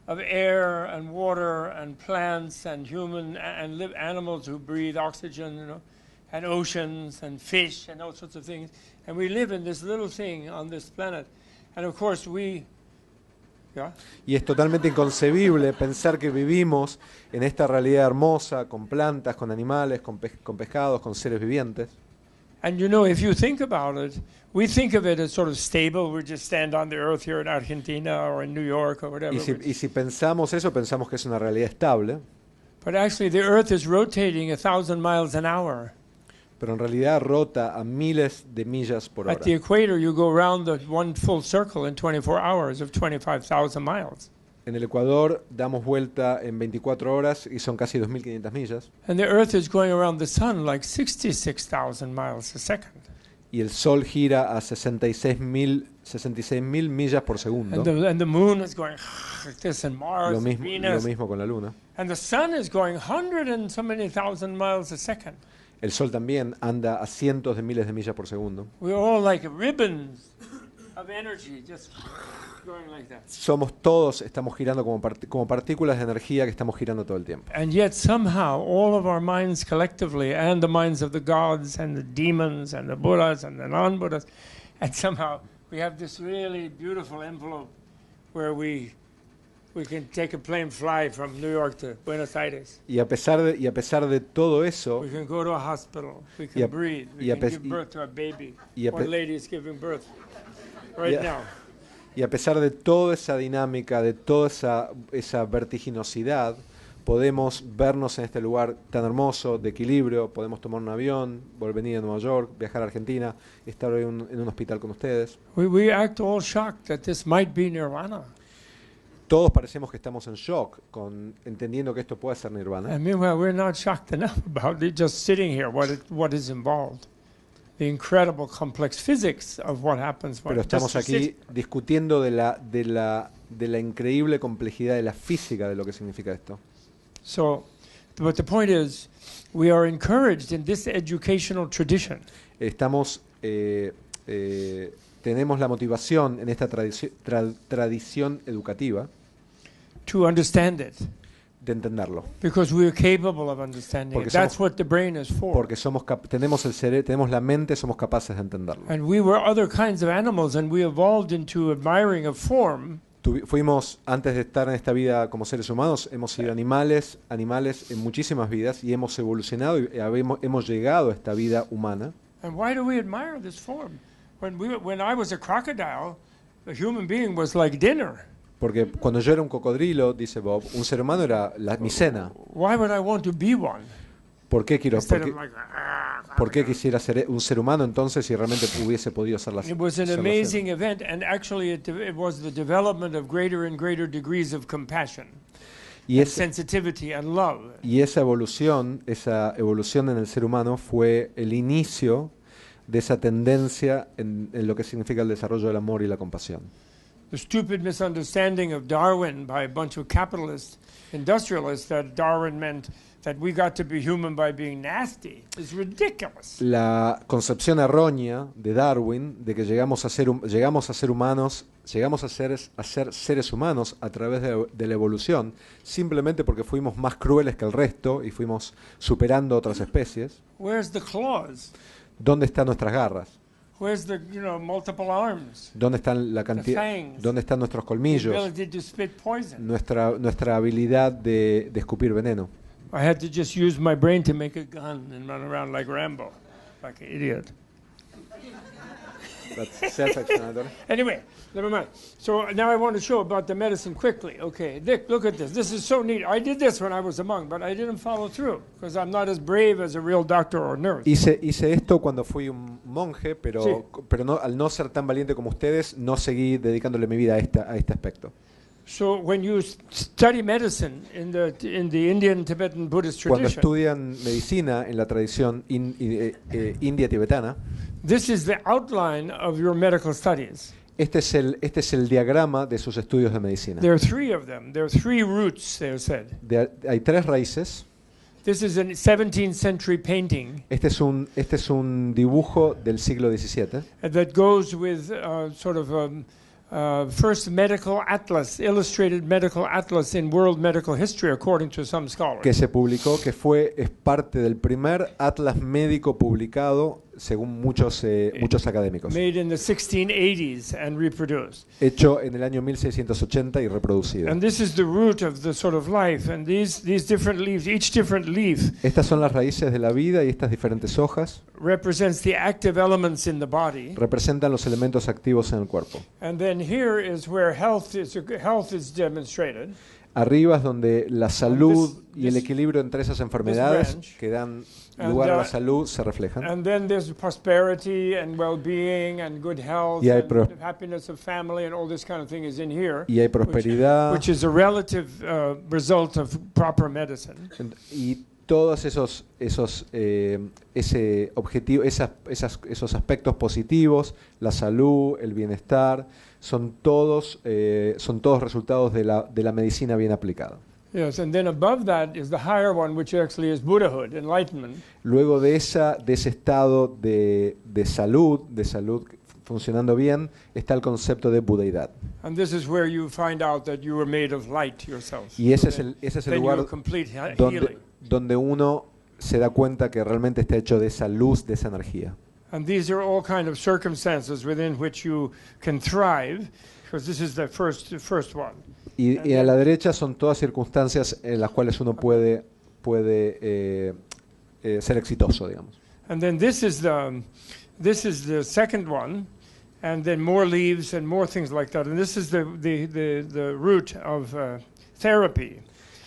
Speaker 2: of air and water and plants and animals who breathe oxygen, and oceans and fish and all sorts of things. And we live in this little thing on this planet. And of course yeah?
Speaker 3: Y es totalmente inconcebible pensar que vivimos en esta realidad hermosa, con plantas, con animales, con pescados, con seres vivientes.
Speaker 2: And if you think about it, we think of it as sort of stable. We just stand on the earth here in Argentina or in New York or whatever.
Speaker 3: Y si pensamos eso, pensamos que es una realidad estable,
Speaker 2: But actually the earth is rotating 1,000 miles an hour.
Speaker 3: pero en realidad rota a miles de millas por hora.
Speaker 2: At the equator, you go around the one full circle in 24 hours of 25,000 miles.
Speaker 3: En el Ecuador damos vuelta en 24 horas y son casi 2.500 millas.
Speaker 2: And the Earth is going around the sun like 66,000 miles a second.
Speaker 3: Y el Sol gira a 66.000 millas por segundo.
Speaker 2: And the moon is going like this, and Mars,
Speaker 3: Lo
Speaker 2: and
Speaker 3: mismo
Speaker 2: Venus.
Speaker 3: con la Luna.
Speaker 2: And the sun is going 100 and so many thousand miles a second.
Speaker 3: El Sol también anda a cientos de miles de millas por segundo.
Speaker 2: We're all like ribbons of energy just going like that.
Speaker 3: Estamos girando como partículas de energía que estamos girando todo el tiempo.
Speaker 2: And yet somehow all of our minds collectively, and the minds of the gods and the demons and the Buddhas and the non-Buddhas, And somehow we have this really beautiful envelope where we can take a plane fly from New York to Buenos Aires.
Speaker 3: Y a pesar de todo eso,
Speaker 2: We can go to a hospital. We
Speaker 3: Y a-
Speaker 2: can breathe. We
Speaker 3: y a
Speaker 2: can
Speaker 3: pes-
Speaker 2: give birth to a baby.
Speaker 3: y a
Speaker 2: One
Speaker 3: pe-
Speaker 2: lady is giving birth right
Speaker 3: Y a-
Speaker 2: now.
Speaker 3: y a pesar de toda esa dinámica, de toda esa vertiginosidad, podemos vernos en este lugar tan hermoso, de equilibrio, podemos tomar un avión, venir a Nueva York, viajar a Argentina, estar hoy en un hospital con ustedes.
Speaker 2: We act all shocked that this might be nirvana.
Speaker 3: Todos parecemos que estamos en shock, entendiendo que esto puede ser nirvana.
Speaker 2: And meanwhile, we're not shocked enough about it just sitting here, what is involved. The incredible complex physics of what happens when
Speaker 3: Pero estamos
Speaker 2: just to
Speaker 3: aquí
Speaker 2: sit.
Speaker 3: discutiendo de la increíble complejidad de la física de lo que significa esto.
Speaker 2: So, but the point is, we are encouraged in this educational tradition
Speaker 3: Tenemos la motivación en esta tradición educativa
Speaker 2: to understand it,
Speaker 3: de entenderlo,
Speaker 2: because we are capable of understanding
Speaker 3: Porque
Speaker 2: it. That's
Speaker 3: somos-
Speaker 2: what the brain is for.
Speaker 3: porque tenemos la mente, somos capaces de entenderlo.
Speaker 2: And we were other kinds of animals, and we evolved into admiring a form
Speaker 3: Fuimos, antes de estar en esta vida como seres humanos, hemos sido animales en muchísimas vidas y hemos evolucionado y hemos llegado a esta vida humana.
Speaker 2: And why do we admire this form? When I was a crocodile, a human being was like dinner.
Speaker 3: Porque cuando yo era un cocodrilo, dice Bob, un ser humano era mi cena.
Speaker 2: Why would I want to be one?
Speaker 3: ¿Por qué
Speaker 2: Instead of like,
Speaker 3: por qué quisiera ser un ser humano entonces si realmente hubiese podido ser la
Speaker 2: it was an
Speaker 3: ser la
Speaker 2: amazing event, and actually it was the development of greater and greater degrees of compassion,
Speaker 3: Y,
Speaker 2: and sensitivity, and love.
Speaker 3: y esa evolución en el ser humano fue el inicio de esa tendencia en lo que significa el desarrollo del amor y la compasión.
Speaker 2: The stupid misunderstanding of Darwin by a bunch of capitalist industrialists that Darwin meant that we got to be human by being nasty is ridiculous.
Speaker 3: La concepción errónea de Darwin de que llegamos a ser humanos, llegamos a ser seres humanos a través de la evolución, simplemente porque fuimos más crueles que el resto y fuimos superando otras especies.
Speaker 2: Where's the claws?
Speaker 3: ¿Dónde están nuestras garras?
Speaker 2: Where's the multiple arms?
Speaker 3: ¿Dónde están la
Speaker 2: The
Speaker 3: cantidad?
Speaker 2: fangs.
Speaker 3: ¿Dónde están nuestros
Speaker 2: The
Speaker 3: colmillos?
Speaker 2: ability to spit poison.
Speaker 3: Nuestra habilidad de escupir veneno.
Speaker 2: I had to just use my brain to make a gun and run around like Rambo, like an idiot.
Speaker 3: That's self-explanatory.
Speaker 2: Anyway, never mind. So now I want to show about the medicine quickly. Okay, Dick, look at this. This is so neat. I did this when I was a monk, but I didn't follow through because I'm not as brave as a real doctor or nurse.
Speaker 3: Hice esto cuando fui un monje,
Speaker 2: Sí.
Speaker 3: pero no, al no ser tan valiente como ustedes, no seguí dedicándole mi vida a este aspecto.
Speaker 2: So when you study medicine in the Indian Tibetan Buddhist
Speaker 3: Cuando
Speaker 2: tradition,
Speaker 3: estudian medicina en la tradición india tibetana,
Speaker 2: this is the outline of your medical studies.
Speaker 3: este es el diagrama de sus estudios de medicina.
Speaker 2: There are three of them. There are three roots, they're said.
Speaker 3: Hay tres raíces.
Speaker 2: This is a 17th century painting
Speaker 3: Este es un dibujo del siglo XVII
Speaker 2: that goes with sort of first medical atlas, illustrated medical atlas in world medical history, according to some scholars.
Speaker 3: que se publicó, es parte del primer atlas médico publicado según muchos académicos,
Speaker 2: Made in the 1680s and reproduced.
Speaker 3: hecho en el año 1680 y reproducido.
Speaker 2: And this is the root of the sort of life. And these different leaves, each different leaf
Speaker 3: Estas son las raíces de la vida y estas diferentes hojas
Speaker 2: represents the active elements in the body.
Speaker 3: representan los elementos activos en el cuerpo.
Speaker 2: And then here is where health is demonstrated.
Speaker 3: Arriba es donde la salud y el
Speaker 2: this-
Speaker 3: equilibrio entre esas enfermedades
Speaker 2: branch.
Speaker 3: que dan
Speaker 2: And,
Speaker 3: lugar a la salud se reflejan.
Speaker 2: And then there's prosperity and well-being and good health
Speaker 3: Y hay
Speaker 2: and happiness of family and all this kind of thing is in here,
Speaker 3: Y hay prosperidad
Speaker 2: which is a relative result of proper medicine.
Speaker 3: y todos esos aspectos positivos, la salud, el bienestar, son todos resultados de la medicina bien aplicada.
Speaker 2: Yes, and then above that is the higher one, which actually is Buddhahood, enlightenment.
Speaker 3: Luego de ese estado de salud funcionando bien, está el concepto de budeidad.
Speaker 2: And this is where you find out that you were made of light yourself.
Speaker 3: Y ese es el
Speaker 2: Then
Speaker 3: lugar
Speaker 2: you're complete healing.
Speaker 3: donde uno se da cuenta que realmente está hecho de esa luz, de esa energía.
Speaker 2: And these are all kind of circumstances within which you can thrive, because this is the first one.
Speaker 3: Y a la derecha son todas circunstancias en las cuales uno puede ser exitoso, digamos.
Speaker 2: And then this is the second one, and then more leaves and more things like that. And this is the root of therapy.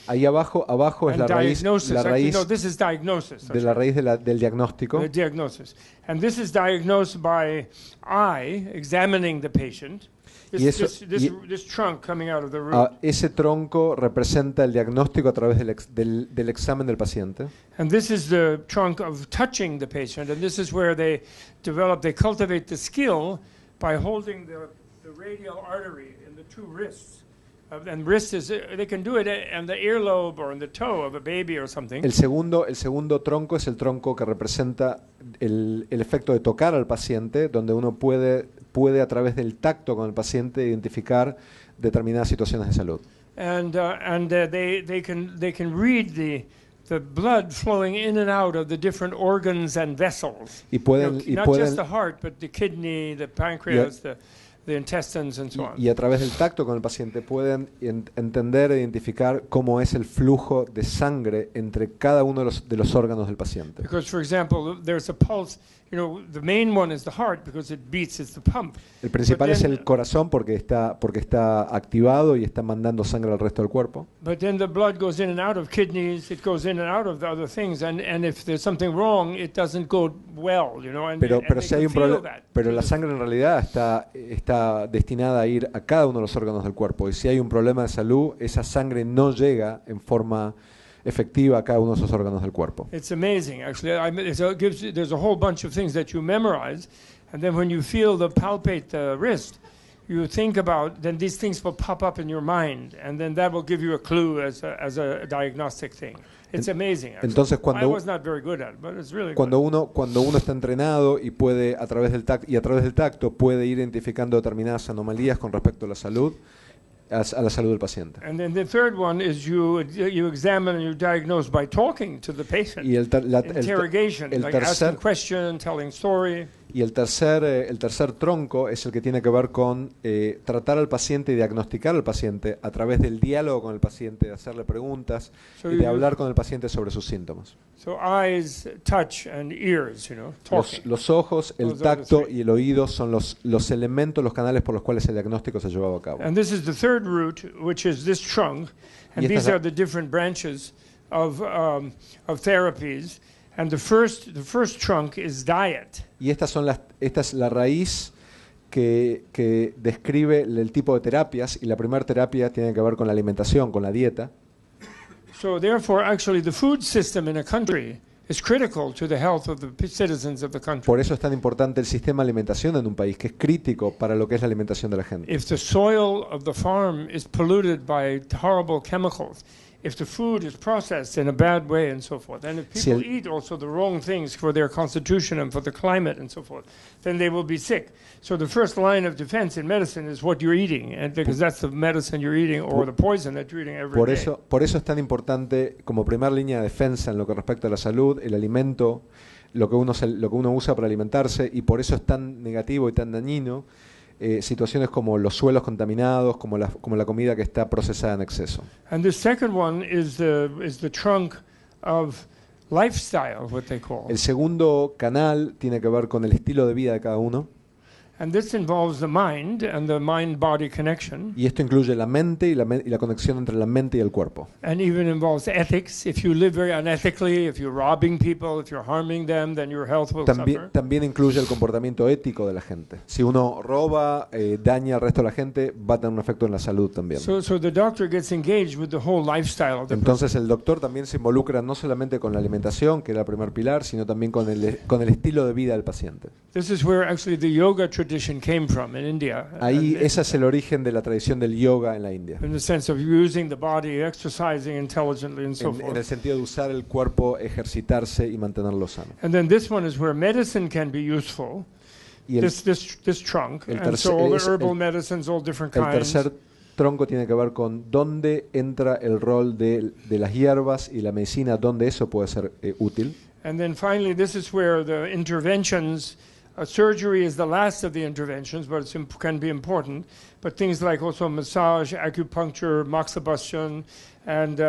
Speaker 3: Ahí abajo es
Speaker 2: And
Speaker 3: la raíz,
Speaker 2: diagnosis. Actually, no, this is diagnosis.
Speaker 3: de la raíz del diagnóstico.
Speaker 2: The diagnosis. And this is diagnosed by eye examining the patient.
Speaker 3: Y eso-
Speaker 2: This trunk coming out of the root.
Speaker 3: Ese tronco representa el diagnóstico a través del examen del paciente.
Speaker 2: And this is the trunk of touching the patient. And this is where they cultivate the skill by holding the radial artery in the two wrists. And wrist is, they can do it on the earlobe or in the toe of a baby or something.
Speaker 3: El segundo tronco es el tronco que representa el efecto de tocar al paciente, donde uno puede a través del tacto con el paciente identificar determinadas situaciones de salud.
Speaker 2: And they can read the blood flowing in and out of the different organs and vessels. Not just the heart, but the kidney, the pancreas, the intestines, and so on.
Speaker 3: Y a través del tacto con el paciente pueden entender e identificar cómo es el flujo de sangre entre cada uno de los órganos del paciente.
Speaker 2: Because, for example, there's a pulse. The main one is the heart because it beats. It's the pump.
Speaker 3: El principal
Speaker 2: But
Speaker 3: es
Speaker 2: then-
Speaker 3: el corazón porque está activado y está mandando sangre al resto del cuerpo.
Speaker 2: But then the blood goes in and out of kidneys. It goes in and out of the other things. And if there's something wrong, it doesn't go well. And
Speaker 3: Pero
Speaker 2: they
Speaker 3: si hay
Speaker 2: can
Speaker 3: un
Speaker 2: feel
Speaker 3: problema,
Speaker 2: that.
Speaker 3: pero la sangre en realidad está destinada a ir a cada uno de los órganos del cuerpo. Y si hay un problema de salud, esa sangre no llega en forma efectiva a cada uno de esos órganos del cuerpo.
Speaker 2: It's amazing, actually. There's a whole bunch of things that you memorize, and then when you palpate the wrist, you think about, then these things will pop up in your mind, and then that will give you a clue as a diagnostic thing. It's amazing. Actually.
Speaker 3: Entonces,
Speaker 2: I was not very good at it, but it's really
Speaker 3: Cuando
Speaker 2: good.
Speaker 3: uno está entrenado y puede a través del tacto puede ir identificando determinadas anomalías con respecto a la salud del paciente.
Speaker 2: And then the third one is you examine and you diagnose by talking to the patient.
Speaker 3: Y
Speaker 2: Interrogation, like asking questions, telling story.
Speaker 3: Y el tercer tronco es el que tiene que ver con tratar al paciente y diagnosticar al paciente a través del diálogo con el paciente, de hacerle preguntas y de hablar con el paciente sobre sus síntomas.
Speaker 2: So eyes, touch, and ears, talking.
Speaker 3: Los ojos, el
Speaker 2: Those are the
Speaker 3: tacto
Speaker 2: three.
Speaker 3: y el oído son los elementos, los canales por los cuales el diagnóstico se ha llevado a cabo.
Speaker 2: And this is the third root, which is this trunk. And
Speaker 3: Y esta
Speaker 2: these
Speaker 3: es la-
Speaker 2: are the different branches of therapies. And the first trunk is diet.
Speaker 3: Y esta es la raíz que describe el tipo de terapias, y la primera terapia tiene que ver con la alimentación, con la dieta.
Speaker 2: So therefore, actually, the food system in a country is critical to the health of the citizens of the country.
Speaker 3: Por eso es tan importante el sistema de alimentación en un país, que es crítico para lo que es la alimentación de la gente.
Speaker 2: If the soil of the farm is polluted by horrible chemicals, if the food is processed in a bad way and so forth, and if
Speaker 3: Si
Speaker 2: people
Speaker 3: el-
Speaker 2: eat also the wrong things for their constitution and for the climate and so forth, then they will be sick. So the first line of defense in medicine is what you're eating, and because that's the medicine you're eating or the poison that you're eating every
Speaker 3: Por
Speaker 2: day.
Speaker 3: eso es tan importante como primera línea de defensa en lo que respecta a la salud, el alimento, lo que uno usa para alimentarse, y por eso es tan negativo y tan dañino situaciones como los suelos contaminados, como la comida que está procesada en exceso.
Speaker 2: And the second one is the trunk of lifestyle, what they call.
Speaker 3: El segundo canal tiene que ver con el estilo de vida de cada uno,
Speaker 2: And this involves the mind and the mind-body connection,
Speaker 3: y esto incluye la mente y la conexión entre la mente y el cuerpo.
Speaker 2: and even involves ethics. If you live very unethically, if you're robbing people, if you're harming them, then your health will suffer.
Speaker 3: También incluye el comportamiento ético de la gente. Si uno roba, daña al resto de la gente, va a tener un efecto en la salud también.
Speaker 2: So the doctor gets engaged with the whole lifestyle of the person.
Speaker 3: Entonces el doctor también se involucra no solamente con la alimentación, que era el primer pilar, sino también con el estilo de vida del paciente.
Speaker 2: This is where actually the yoga tradition came from in India.
Speaker 3: Ahí
Speaker 2: And
Speaker 3: ese es el origen de la tradición del yoga en la India.
Speaker 2: in the sense of using the body, exercising intelligently, and so
Speaker 3: En el
Speaker 2: forth.
Speaker 3: sentido de usar el cuerpo, ejercitarse y mantenerlo sano.
Speaker 2: And then this one is where medicine can be useful.
Speaker 3: Y el
Speaker 2: This trunk,
Speaker 3: el
Speaker 2: and so all the
Speaker 3: es
Speaker 2: herbal
Speaker 3: el-
Speaker 2: medicines, all different
Speaker 3: el
Speaker 2: kinds.
Speaker 3: tercer tronco tiene que ver con dónde entra el rol de las hierbas y la medicina, dónde eso puede ser útil.
Speaker 2: And then finally, this is where the interventions, surgery is the last of the interventions, but it can be important. But things like also massage, acupuncture, moxibustion, and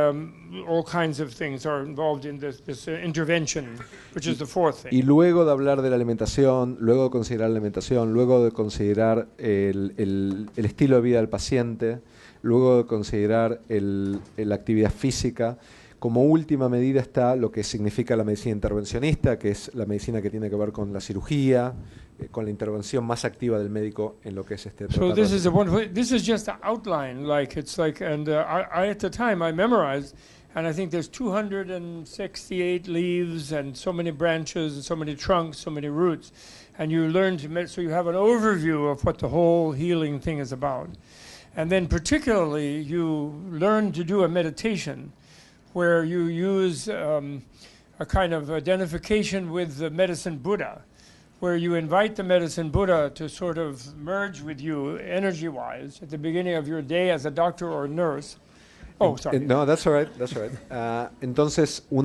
Speaker 2: all kinds of things are involved in this intervention, which is the fourth thing.
Speaker 3: Y luego de hablar de la alimentación, luego de considerar la alimentación, luego de considerar el estilo de vida del paciente, luego de considerar la actividad física, como última medida está lo que significa la medicina intervencionista, que es la medicina que tiene que ver con la cirugía, con la intervención más activa del médico en lo que es este
Speaker 2: So
Speaker 3: tratamiento.
Speaker 2: this is just an outline, and I at the time I memorized, and I think there's 268 leaves and so many branches and so many trunks, so many roots, and you learn so you have an overview of what the whole healing thing is about, and then particularly you learn to do a meditation, where you use a kind of identification with the medicine Buddha, where you invite the medicine Buddha to sort of merge with you energy-wise at the beginning of your day as a doctor or nurse. Oh, sorry.
Speaker 3: No, that's all right, that's all right. Entonces, un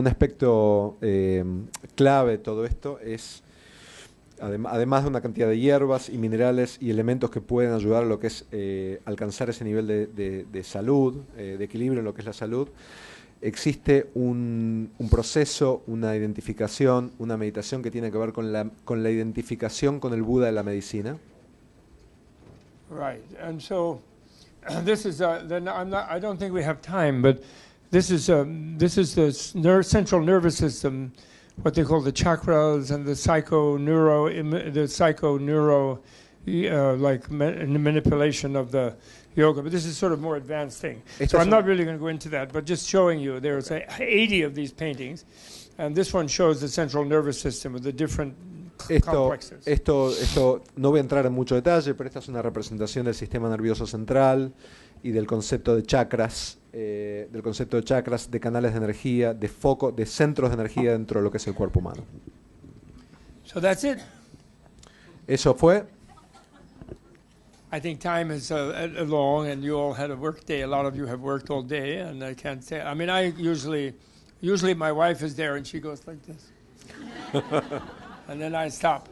Speaker 3: aspecto clave de todo esto es, además de una cantidad de hierbas y minerales y elementos que pueden ayudar a lo que es alcanzar ese nivel de salud, de equilibrio en lo que es la salud, existe un proceso, una identificación, una meditación que tiene que ver con la identificación con el Buda de la medicina.
Speaker 2: Right, and so this is then I don't think we have time, but this is the central nervous system, what they call the chakras and the psychoneuro manipulation of the yoga. But this is sort of more advanced thing. So I'm not really going to go into that, but just showing you there's 80 of these paintings, and this one shows the central nervous system with the different complexes.
Speaker 3: Esto no voy a entrar en mucho detalle, pero esta es una representación del sistema nervioso central y del concepto de chakras, de canales de energía, de foco, de centros de energía dentro de lo que es el cuerpo humano.
Speaker 2: So that's it.
Speaker 3: Eso fue.
Speaker 2: I think time is long, and you all had a work day. A lot of you have worked all day, and I can't say. I mean, I usually my wife is there, and she goes like this, and then I stop.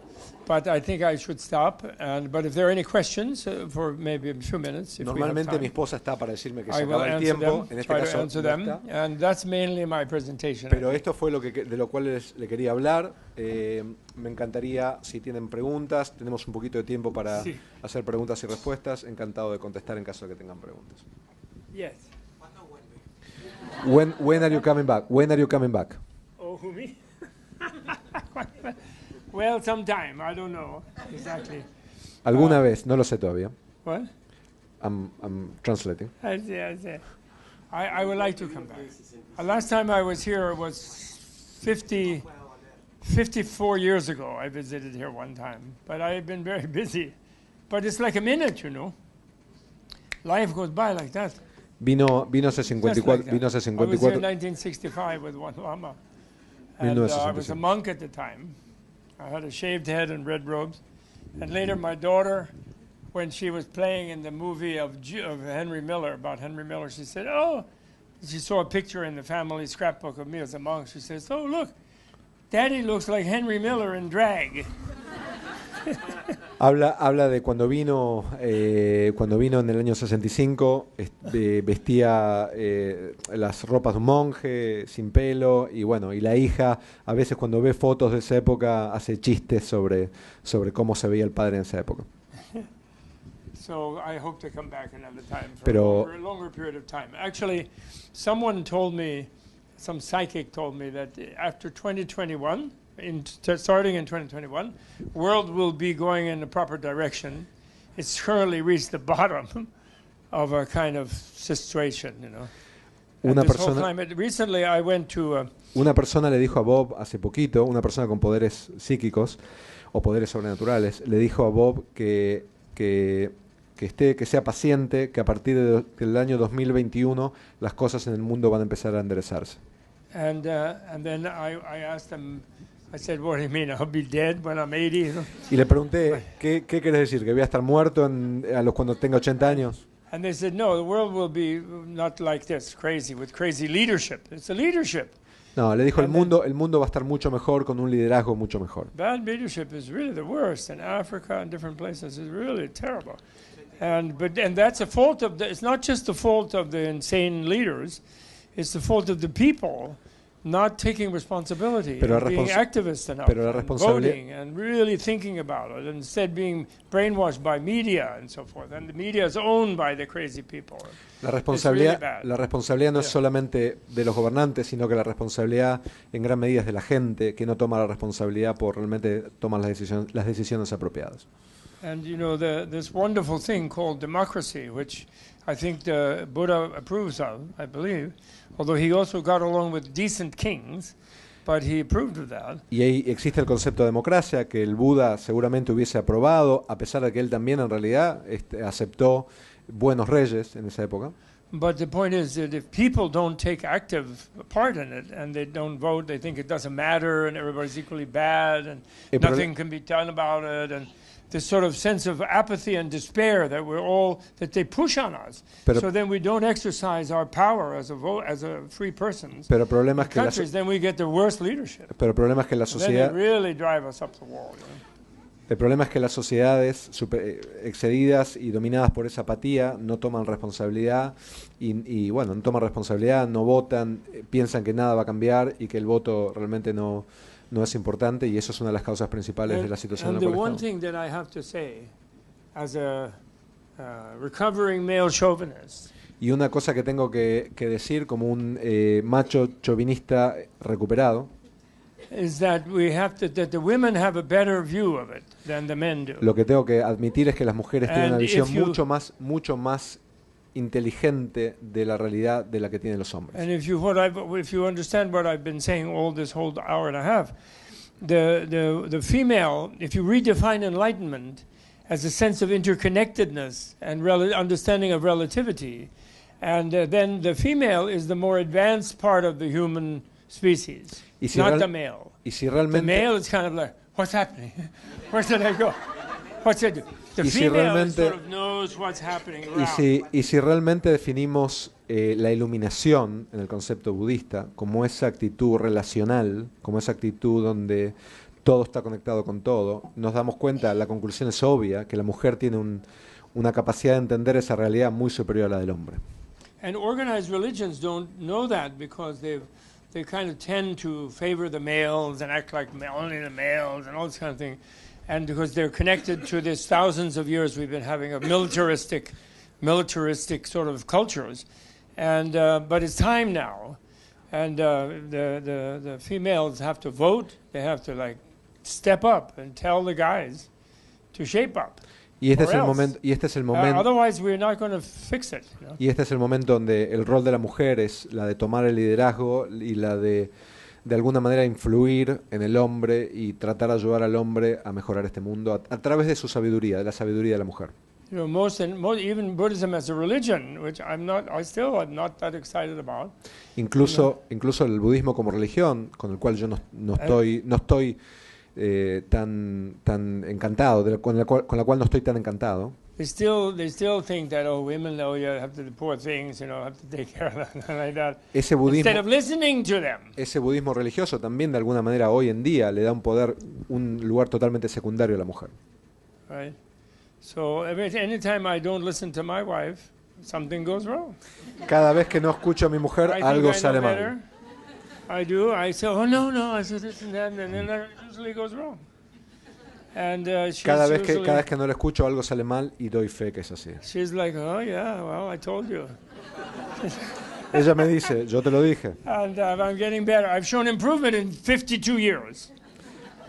Speaker 2: But I think I should stop. But if there are any questions for maybe a few minutes, if
Speaker 3: Normalmente
Speaker 2: we have
Speaker 3: mi
Speaker 2: time,
Speaker 3: esposa está para decirme que se
Speaker 2: I will
Speaker 3: acaba el
Speaker 2: answer
Speaker 3: tiempo.
Speaker 2: them,
Speaker 3: En este
Speaker 2: try to
Speaker 3: caso,
Speaker 2: answer
Speaker 3: no
Speaker 2: them,
Speaker 3: está.
Speaker 2: and that's mainly my presentation.
Speaker 3: Pero esto fue de lo cual le quería hablar. Me encantaría, si tienen preguntas, tenemos un poquito de tiempo para
Speaker 2: Sí.
Speaker 3: hacer preguntas y respuestas. Encantado de contestar en caso de que tengan preguntas.
Speaker 2: Yes.
Speaker 3: When are you coming back? When are you coming back?
Speaker 2: Oh, who me? Well, sometime. I don't know exactly.
Speaker 3: Alguna vez, no lo sé todavía.
Speaker 2: What?
Speaker 3: I'm translating.
Speaker 2: I see. I would like to come back. Last time I was here was 54 years ago. I visited here one time, but I've been very busy. But it's like a minute, you know. Life goes by like that.
Speaker 3: Vino hace
Speaker 2: Just like
Speaker 3: 54.
Speaker 2: that.
Speaker 3: Vino hace
Speaker 2: I was here in
Speaker 3: 54.
Speaker 2: 1965 with one lama. And I was a
Speaker 3: 1965.
Speaker 2: monk at the time. I had a shaved head and red robes. And later my daughter, when she was playing in the movie of Henry Miller, about Henry Miller, she said, oh, she saw a picture in the family scrapbook of me as a monk. She says, oh, look, Daddy looks like Henry Miller in drag.
Speaker 3: Habla de cuando vino en el año 65, vestía las ropas de un monje, sin pelo, y bueno, y la hija a veces cuando ve fotos de esa época hace chistes sobre cómo se veía el padre en esa época.
Speaker 2: So I hope to come back another time for
Speaker 3: Pero-
Speaker 2: a longer period of time. Actually, someone told me, some psychic told me that after 2021, starting in 2021, world will be going in the proper direction. It's currently reached the bottom of a kind of situation, you know. And
Speaker 3: Una
Speaker 2: this whole
Speaker 3: persona,
Speaker 2: climate. Recently, I went to
Speaker 3: una persona le dijo a Bob hace poquito, una persona con poderes psíquicos o poderes sobrenaturales, le dijo a Bob que sea paciente, que a partir del año 2021 las cosas en el mundo van a empezar a enderezarse.
Speaker 2: and then I asked them. I said, "What do you mean? I'll be dead when I'm 80?" You know?
Speaker 3: Y le pregunté, ¿qué querés decir? ¿Que voy a estar muerto cuando tenga 80 años?
Speaker 2: And they said, no, the world will be not like this, crazy, with crazy leadership. It's a leadership.
Speaker 3: No, le dijo
Speaker 2: And then
Speaker 3: el mundo va a estar mucho mejor con un liderazgo mucho mejor.
Speaker 2: bad leadership is really the worst in Africa and different places. It's really terrible. And that's a fault of it's not just the fault of the insane leaders, it's the fault of the people not taking responsibility,
Speaker 3: Pero
Speaker 2: and
Speaker 3: la
Speaker 2: being
Speaker 3: respons-
Speaker 2: activist enough,
Speaker 3: pero la
Speaker 2: and
Speaker 3: responsabilidad-
Speaker 2: voting, and really thinking about it, instead being brainwashed by media and so forth. And the media is owned by the crazy people.
Speaker 3: La
Speaker 2: It's really
Speaker 3: responsabilidad,
Speaker 2: bad.
Speaker 3: la responsabilidad no es
Speaker 2: Yeah.
Speaker 3: solamente de los gobernantes, sino que la responsabilidad en gran medida es de la gente que no toma la responsabilidad por realmente tomar las decisiones apropiadas.
Speaker 2: And you know, this wonderful thing called democracy, which I think the Buddha approves of, I believe, although he also got along with decent kings, but he approved of that.
Speaker 3: Y ahí existe el concepto de democracia que el Buda seguramente hubiese aprobado, a pesar de que él también en realidad aceptó buenos reyes en esa época.
Speaker 2: But the point is that if people don't take active part in it and they don't vote, they think it doesn't matter and everybody's equally bad and
Speaker 3: El prole-
Speaker 2: nothing can be done about it, and this sort of sense of apathy and despair that that they push on us.
Speaker 3: Pero-
Speaker 2: So then we don't exercise our power as a free persons.
Speaker 3: Pero el problema es que
Speaker 2: Countries, then we get the worst leadership.
Speaker 3: pero el problema es que la
Speaker 2: Then they
Speaker 3: sociedad
Speaker 2: really drive us up the wall. You know?
Speaker 3: el problema es que las sociedades excedidas y dominadas por esa apatía no toman responsabilidad y bueno, no toman responsabilidad, no votan, piensan que nada va a cambiar y que el voto realmente no es importante, y eso es una de las causas principales de la situación
Speaker 2: And
Speaker 3: en
Speaker 2: the
Speaker 3: la cual
Speaker 2: one
Speaker 3: estamos.
Speaker 2: thing that I have to say, as a recovering male chauvinist,
Speaker 3: Y una cosa que tengo que decir como un macho chauvinista recuperado,
Speaker 2: is that that the women have a better view of it than the men do.
Speaker 3: lo que tengo que admitir es que las mujeres tienen una
Speaker 2: And
Speaker 3: visión
Speaker 2: if you-
Speaker 3: mucho más inteligente de la realidad de la que tienen los hombres.
Speaker 2: And if you understand what I've been saying all this whole hour and a half, the female, if you redefine enlightenment as a sense of interconnectedness and understanding of relativity, and then the female is the more advanced part of the human species,
Speaker 3: Y si
Speaker 2: not
Speaker 3: real-
Speaker 2: the male.
Speaker 3: Y si
Speaker 2: The
Speaker 3: realmente
Speaker 2: male is kind of like, what's happening? Where did I go? What's it do? The
Speaker 3: Y si
Speaker 2: female
Speaker 3: realmente-
Speaker 2: sort of knows what's happening
Speaker 3: Y
Speaker 2: around.
Speaker 3: si realmente definimos la iluminación en el concepto budista como esa actitud relacional, como esa actitud donde todo está conectado con todo, nos damos cuenta, la conclusión es obvia, que la mujer tiene una capacidad de entender esa realidad muy superior a la del hombre.
Speaker 2: And organized religions don't know that because they kind of tend to favor the males and act like only the males and all this kind of thing. And because they're connected to this thousands of years we've been having of militaristic sort of cultures. And but it's time now. And the females have to vote. They have to like step up and tell the guys to shape up.
Speaker 3: Y este
Speaker 2: Or
Speaker 3: es el
Speaker 2: else.
Speaker 3: momento, y este es el momento,
Speaker 2: Otherwise, we're not going to fix it. You know?
Speaker 3: y este es el momento donde el rol de la mujer es la de tomar el liderazgo y la de alguna manera influir en el hombre y tratar de ayudar al hombre a mejorar este mundo a través de su sabiduría, de la sabiduría de la mujer.
Speaker 2: You know, most even Buddhism as a religion, which I'm not that excited about.
Speaker 3: Incluso el budismo como religión, con el cual yo no estoy tan encantado, con la cual no estoy tan encantado.
Speaker 2: They still think that women, you have to do poor things, have to take care of them like that.
Speaker 3: Ese
Speaker 2: Instead of
Speaker 3: budismo,
Speaker 2: listening to them.
Speaker 3: ese budismo religioso también de alguna manera hoy en día le da un lugar totalmente secundario a la mujer.
Speaker 2: Right? So anytime I don't listen to my wife, something goes wrong.
Speaker 3: Cada vez que no escucho a mi mujer,
Speaker 2: I think
Speaker 3: algo
Speaker 2: I know
Speaker 3: sale
Speaker 2: better.
Speaker 3: mal.
Speaker 2: I do. I say, oh no, I said this and that, and then it usually goes wrong. And
Speaker 3: Cada vez que no lo escucho, algo sale mal y doy fe que es así.
Speaker 2: she's like, oh yeah, well, I told you.
Speaker 3: Ella me dice, yo te lo dije.
Speaker 2: And I'm getting better. I've shown improvement in 52 years.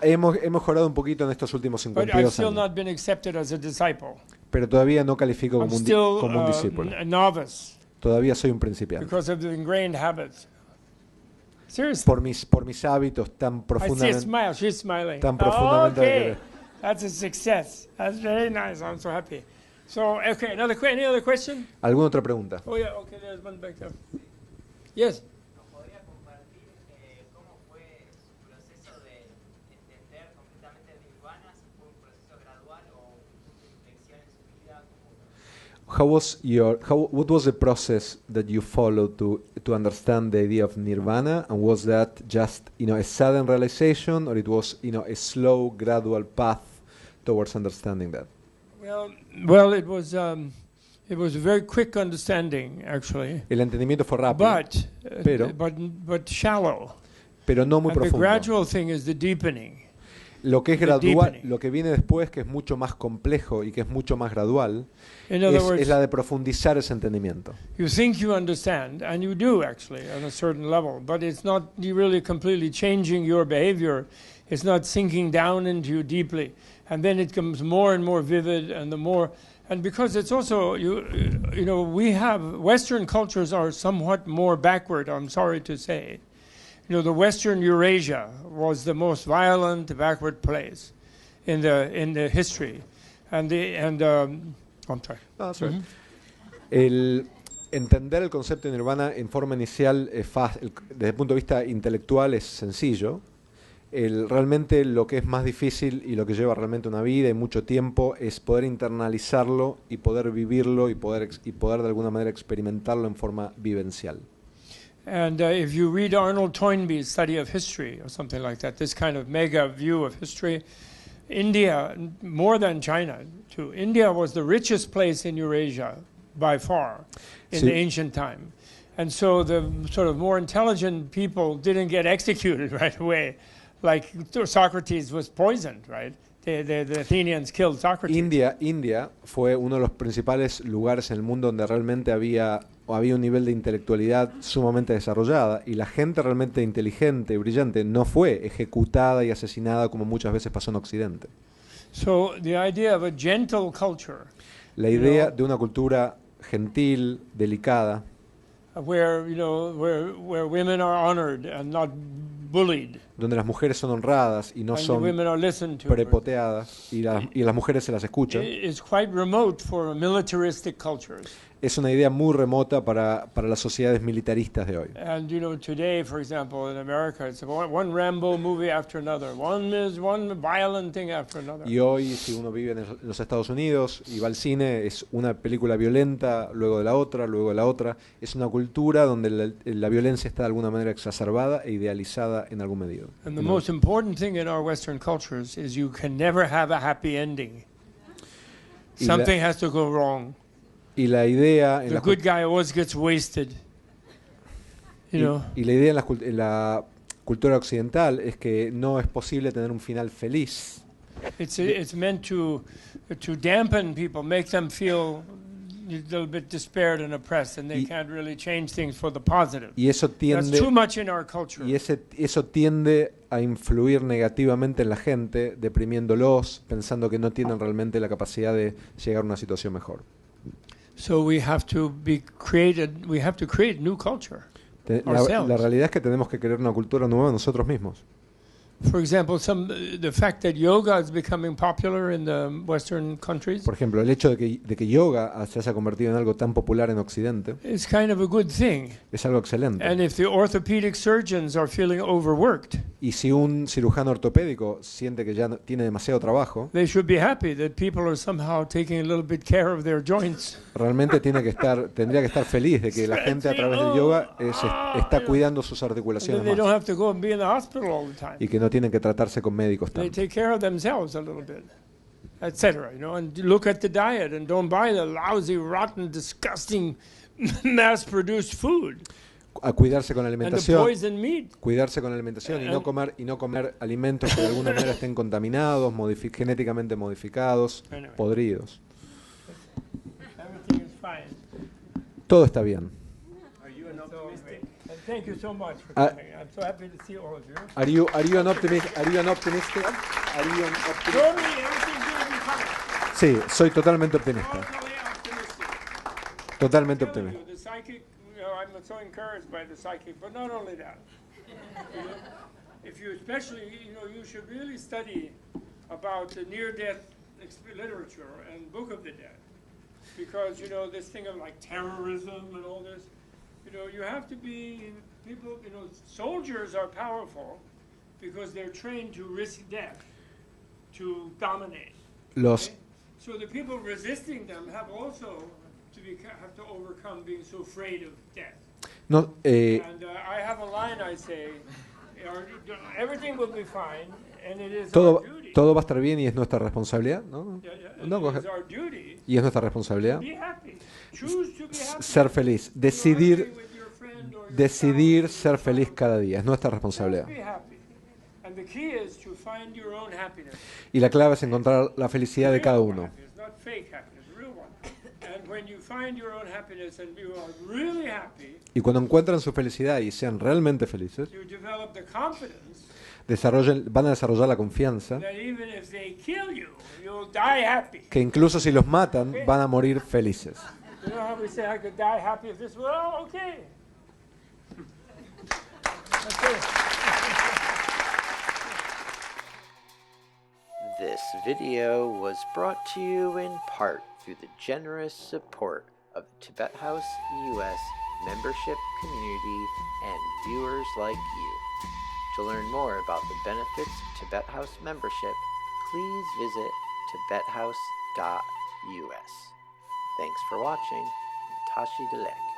Speaker 3: Hemos mejorado un poquito en estos últimos
Speaker 2: But I've
Speaker 3: 52
Speaker 2: still
Speaker 3: años,
Speaker 2: not been accepted as a disciple.
Speaker 3: pero todavía no califico
Speaker 2: I'm
Speaker 3: como
Speaker 2: still
Speaker 3: como un discípulo.
Speaker 2: a novice
Speaker 3: Todavía soy un principiante.
Speaker 2: because of the ingrained habits. Seriously.
Speaker 3: Por mis hábitos tan
Speaker 2: I see a
Speaker 3: profundamente.
Speaker 2: smile. She's smiling.
Speaker 3: Tan profundamente
Speaker 2: Okay. That's a success. That's very nice. I'm so happy. So, okay, any other question?
Speaker 3: ¿Alguna otra pregunta?
Speaker 2: Oh, yeah, okay, there's one back there. Yes.
Speaker 4: ¿Nos podría compartir cómo fue su proceso de entender completamente el Nirvana? ¿Si fue un proceso gradual o una inflexión en su vida?
Speaker 3: what was the process that you followed to understand the idea of nirvana, and was that just a sudden realization, or it was a slow, gradual path towards understanding that?
Speaker 2: Well, it was a very quick understanding, actually,
Speaker 3: El entendimiento fue rápido, pero
Speaker 2: but shallow.
Speaker 3: pero no muy
Speaker 2: And the
Speaker 3: profundo.
Speaker 2: gradual thing is the deepening.
Speaker 3: Lo que es
Speaker 2: the
Speaker 3: gradual,
Speaker 2: deepening.
Speaker 3: lo que viene después, que es mucho más complejo y que es mucho más gradual,
Speaker 2: In other
Speaker 3: es
Speaker 2: words,
Speaker 3: la de profundizar ese entendimiento.
Speaker 2: you think you understand, and you do actually on a certain level, but it's not you really completely changing your behavior. It's not sinking down into you deeply, and then it becomes more and more vivid, and the more, and because it's also we have Western cultures are somewhat more backward. I'm sorry to say, the Western Eurasia was the most violent, backward place in the history, I'm sorry.
Speaker 3: No, that's right. El entender el concepto de nirvana en forma inicial es fácil, desde el punto de vista intelectual es sencillo. Realmente lo que es más difícil y lo que lleva realmente una vida y mucho tiempo es poder internalizarlo y poder vivirlo y poder de alguna manera experimentarlo en forma vivencial.
Speaker 2: And if you read Arnold Toynbee's study of history or something like that, this kind of mega view of history, India, more than China, too, India was the richest place in Eurasia by far in the ancient time. And so the sort of more intelligent people didn't get executed right away, like Socrates was poisoned, right? The Athenians killed Socrates.
Speaker 3: India fue uno de los principales lugares en el mundo donde realmente había un nivel de intelectualidad sumamente desarrollada, y la gente realmente inteligente y brillante no fue ejecutada y asesinada como muchas veces pasó en Occidente.
Speaker 2: So the idea of a gentle culture,
Speaker 3: La idea de una cultura gentil, delicada,
Speaker 2: where women are honored and not bullied,
Speaker 3: donde las mujeres son honradas y no
Speaker 2: and the
Speaker 3: son
Speaker 2: women are listened to,
Speaker 3: prepoteadas y las mujeres se las escuchan,
Speaker 2: is quite remote for militaristic cultures.
Speaker 3: es una idea muy remota para las sociedades militaristas de hoy.
Speaker 2: And today, for example, in America, it's one Rambo movie after another, one violent thing after another.
Speaker 3: Y hoy, si uno vive en los Estados Unidos y va al cine, es una película violenta, luego de la otra, luego de la otra. Es una cultura donde la violencia está de alguna manera exacerbada e idealizada en algún medida.
Speaker 2: And the most important thing in our Western cultures is you can never have a happy ending. Something has to go wrong.
Speaker 3: Y la idea
Speaker 2: The good guy always gets wasted.
Speaker 3: y la idea en la cultura occidental es que no es posible tener un final feliz.
Speaker 2: It's meant to dampen people, make them feel a little bit despaired and oppressed, and they can't really change things for the positive.
Speaker 3: Y eso
Speaker 2: That's too much in our culture.
Speaker 3: Y eso tiende a influir negativamente en la gente, deprimiéndolos, pensando que no tienen realmente la capacidad de llegar a una situación mejor.
Speaker 2: So we have to create new culture ourselves.
Speaker 3: La realidad es que tenemos que crear una cultura nueva nosotros mismos.
Speaker 2: For example, the fact that yoga is becoming popular in the Western countries
Speaker 3: Por ejemplo, el hecho de que yoga se haya convertido en algo tan popular en Occidente
Speaker 2: is kind of a good thing.
Speaker 3: es algo excelente.
Speaker 2: And if the orthopedic surgeons are feeling overworked,
Speaker 3: Y si un cirujano ortopédico siente que ya tiene demasiado trabajo,
Speaker 2: they should be happy that people are somehow taking a little bit care of their joints.
Speaker 3: realmente tendría que estar feliz de que la gente a través del yoga está cuidando sus
Speaker 2: And
Speaker 3: articulaciones
Speaker 2: then they don't
Speaker 3: más
Speaker 2: have to go and be in the hospital all the time.
Speaker 3: y que no tienen que tratarse con médicos
Speaker 2: They
Speaker 3: tanto.
Speaker 2: take care of themselves a little bit, etc. And look at the diet and don't buy the lousy, rotten, disgusting, mass-produced food
Speaker 3: A cuidarse con la
Speaker 2: and the
Speaker 3: alimentación,
Speaker 2: poison meat.
Speaker 3: cuidarse con la alimentación y no comer alimentos que de alguna manera estén contaminados, genéticamente modificados,
Speaker 2: Anyway.
Speaker 3: podridos.
Speaker 2: Everything is fine.
Speaker 3: Todo está bien.
Speaker 4: Are you an optimistic?
Speaker 2: And thank you so much for
Speaker 3: Uh,
Speaker 2: coming. I'm so happy to see all of you.
Speaker 3: Are you an optimist? Are you an optimistic? Are you an optimist?
Speaker 2: Totally, everything's going to be fine.
Speaker 3: Sí, soy totalmente optimista.
Speaker 2: Totally optimistic.
Speaker 3: Totalmente
Speaker 2: I'm telling
Speaker 3: optimista.
Speaker 2: you, the psychic, I'm so encouraged by the psychic, but not only that. If you especially, you should really study about the near-death literature and Book of the Dead, because this thing of like terrorism and all this, you have to be people. Soldiers are powerful because they're trained to risk death to dominate.
Speaker 3: Los,
Speaker 2: So the people resisting them have also have to overcome being so afraid of death.
Speaker 3: No,
Speaker 2: And I have a line I say, everything will be fine, and it is
Speaker 3: todo,
Speaker 2: our duty.
Speaker 3: todo va a estar bien y es nuestra responsabilidad, ¿no? No,
Speaker 2: It
Speaker 3: go
Speaker 2: is
Speaker 3: ahead.
Speaker 2: our duty
Speaker 3: Y es nuestra
Speaker 2: to
Speaker 3: responsabilidad
Speaker 2: be happy. Choose to be happy.
Speaker 3: ser feliz,
Speaker 2: You're
Speaker 3: decidir,
Speaker 2: angry with your friend or your
Speaker 3: decidir
Speaker 2: spouse or
Speaker 3: ser
Speaker 2: your
Speaker 3: feliz
Speaker 2: child.
Speaker 3: cada día, es nuestra
Speaker 2: Just
Speaker 3: responsabilidad.
Speaker 2: be happy. And the key is to find your own happiness.
Speaker 3: Y la clave es encontrar la felicidad de cada
Speaker 2: Real
Speaker 3: uno.
Speaker 2: happiness, not fake happiness, real one. And when you find your own happiness and you are really happy,
Speaker 3: Y cuando encuentran su felicidad y sean realmente felices,
Speaker 2: you develop the confidence
Speaker 3: van a desarrollar la confianza
Speaker 2: that even if they kill you, you'll die happy.
Speaker 3: que incluso si los matan van a morir felices.
Speaker 2: You know how we say I could die happy if this? Well, okay. That's it.
Speaker 1: This video was brought to you in part through the generous support of the Tibet House US membership community and viewers like you. To learn more about the benefits of Tibet House membership, please visit tibethouse.us. Thanks for watching. Tashi Delek.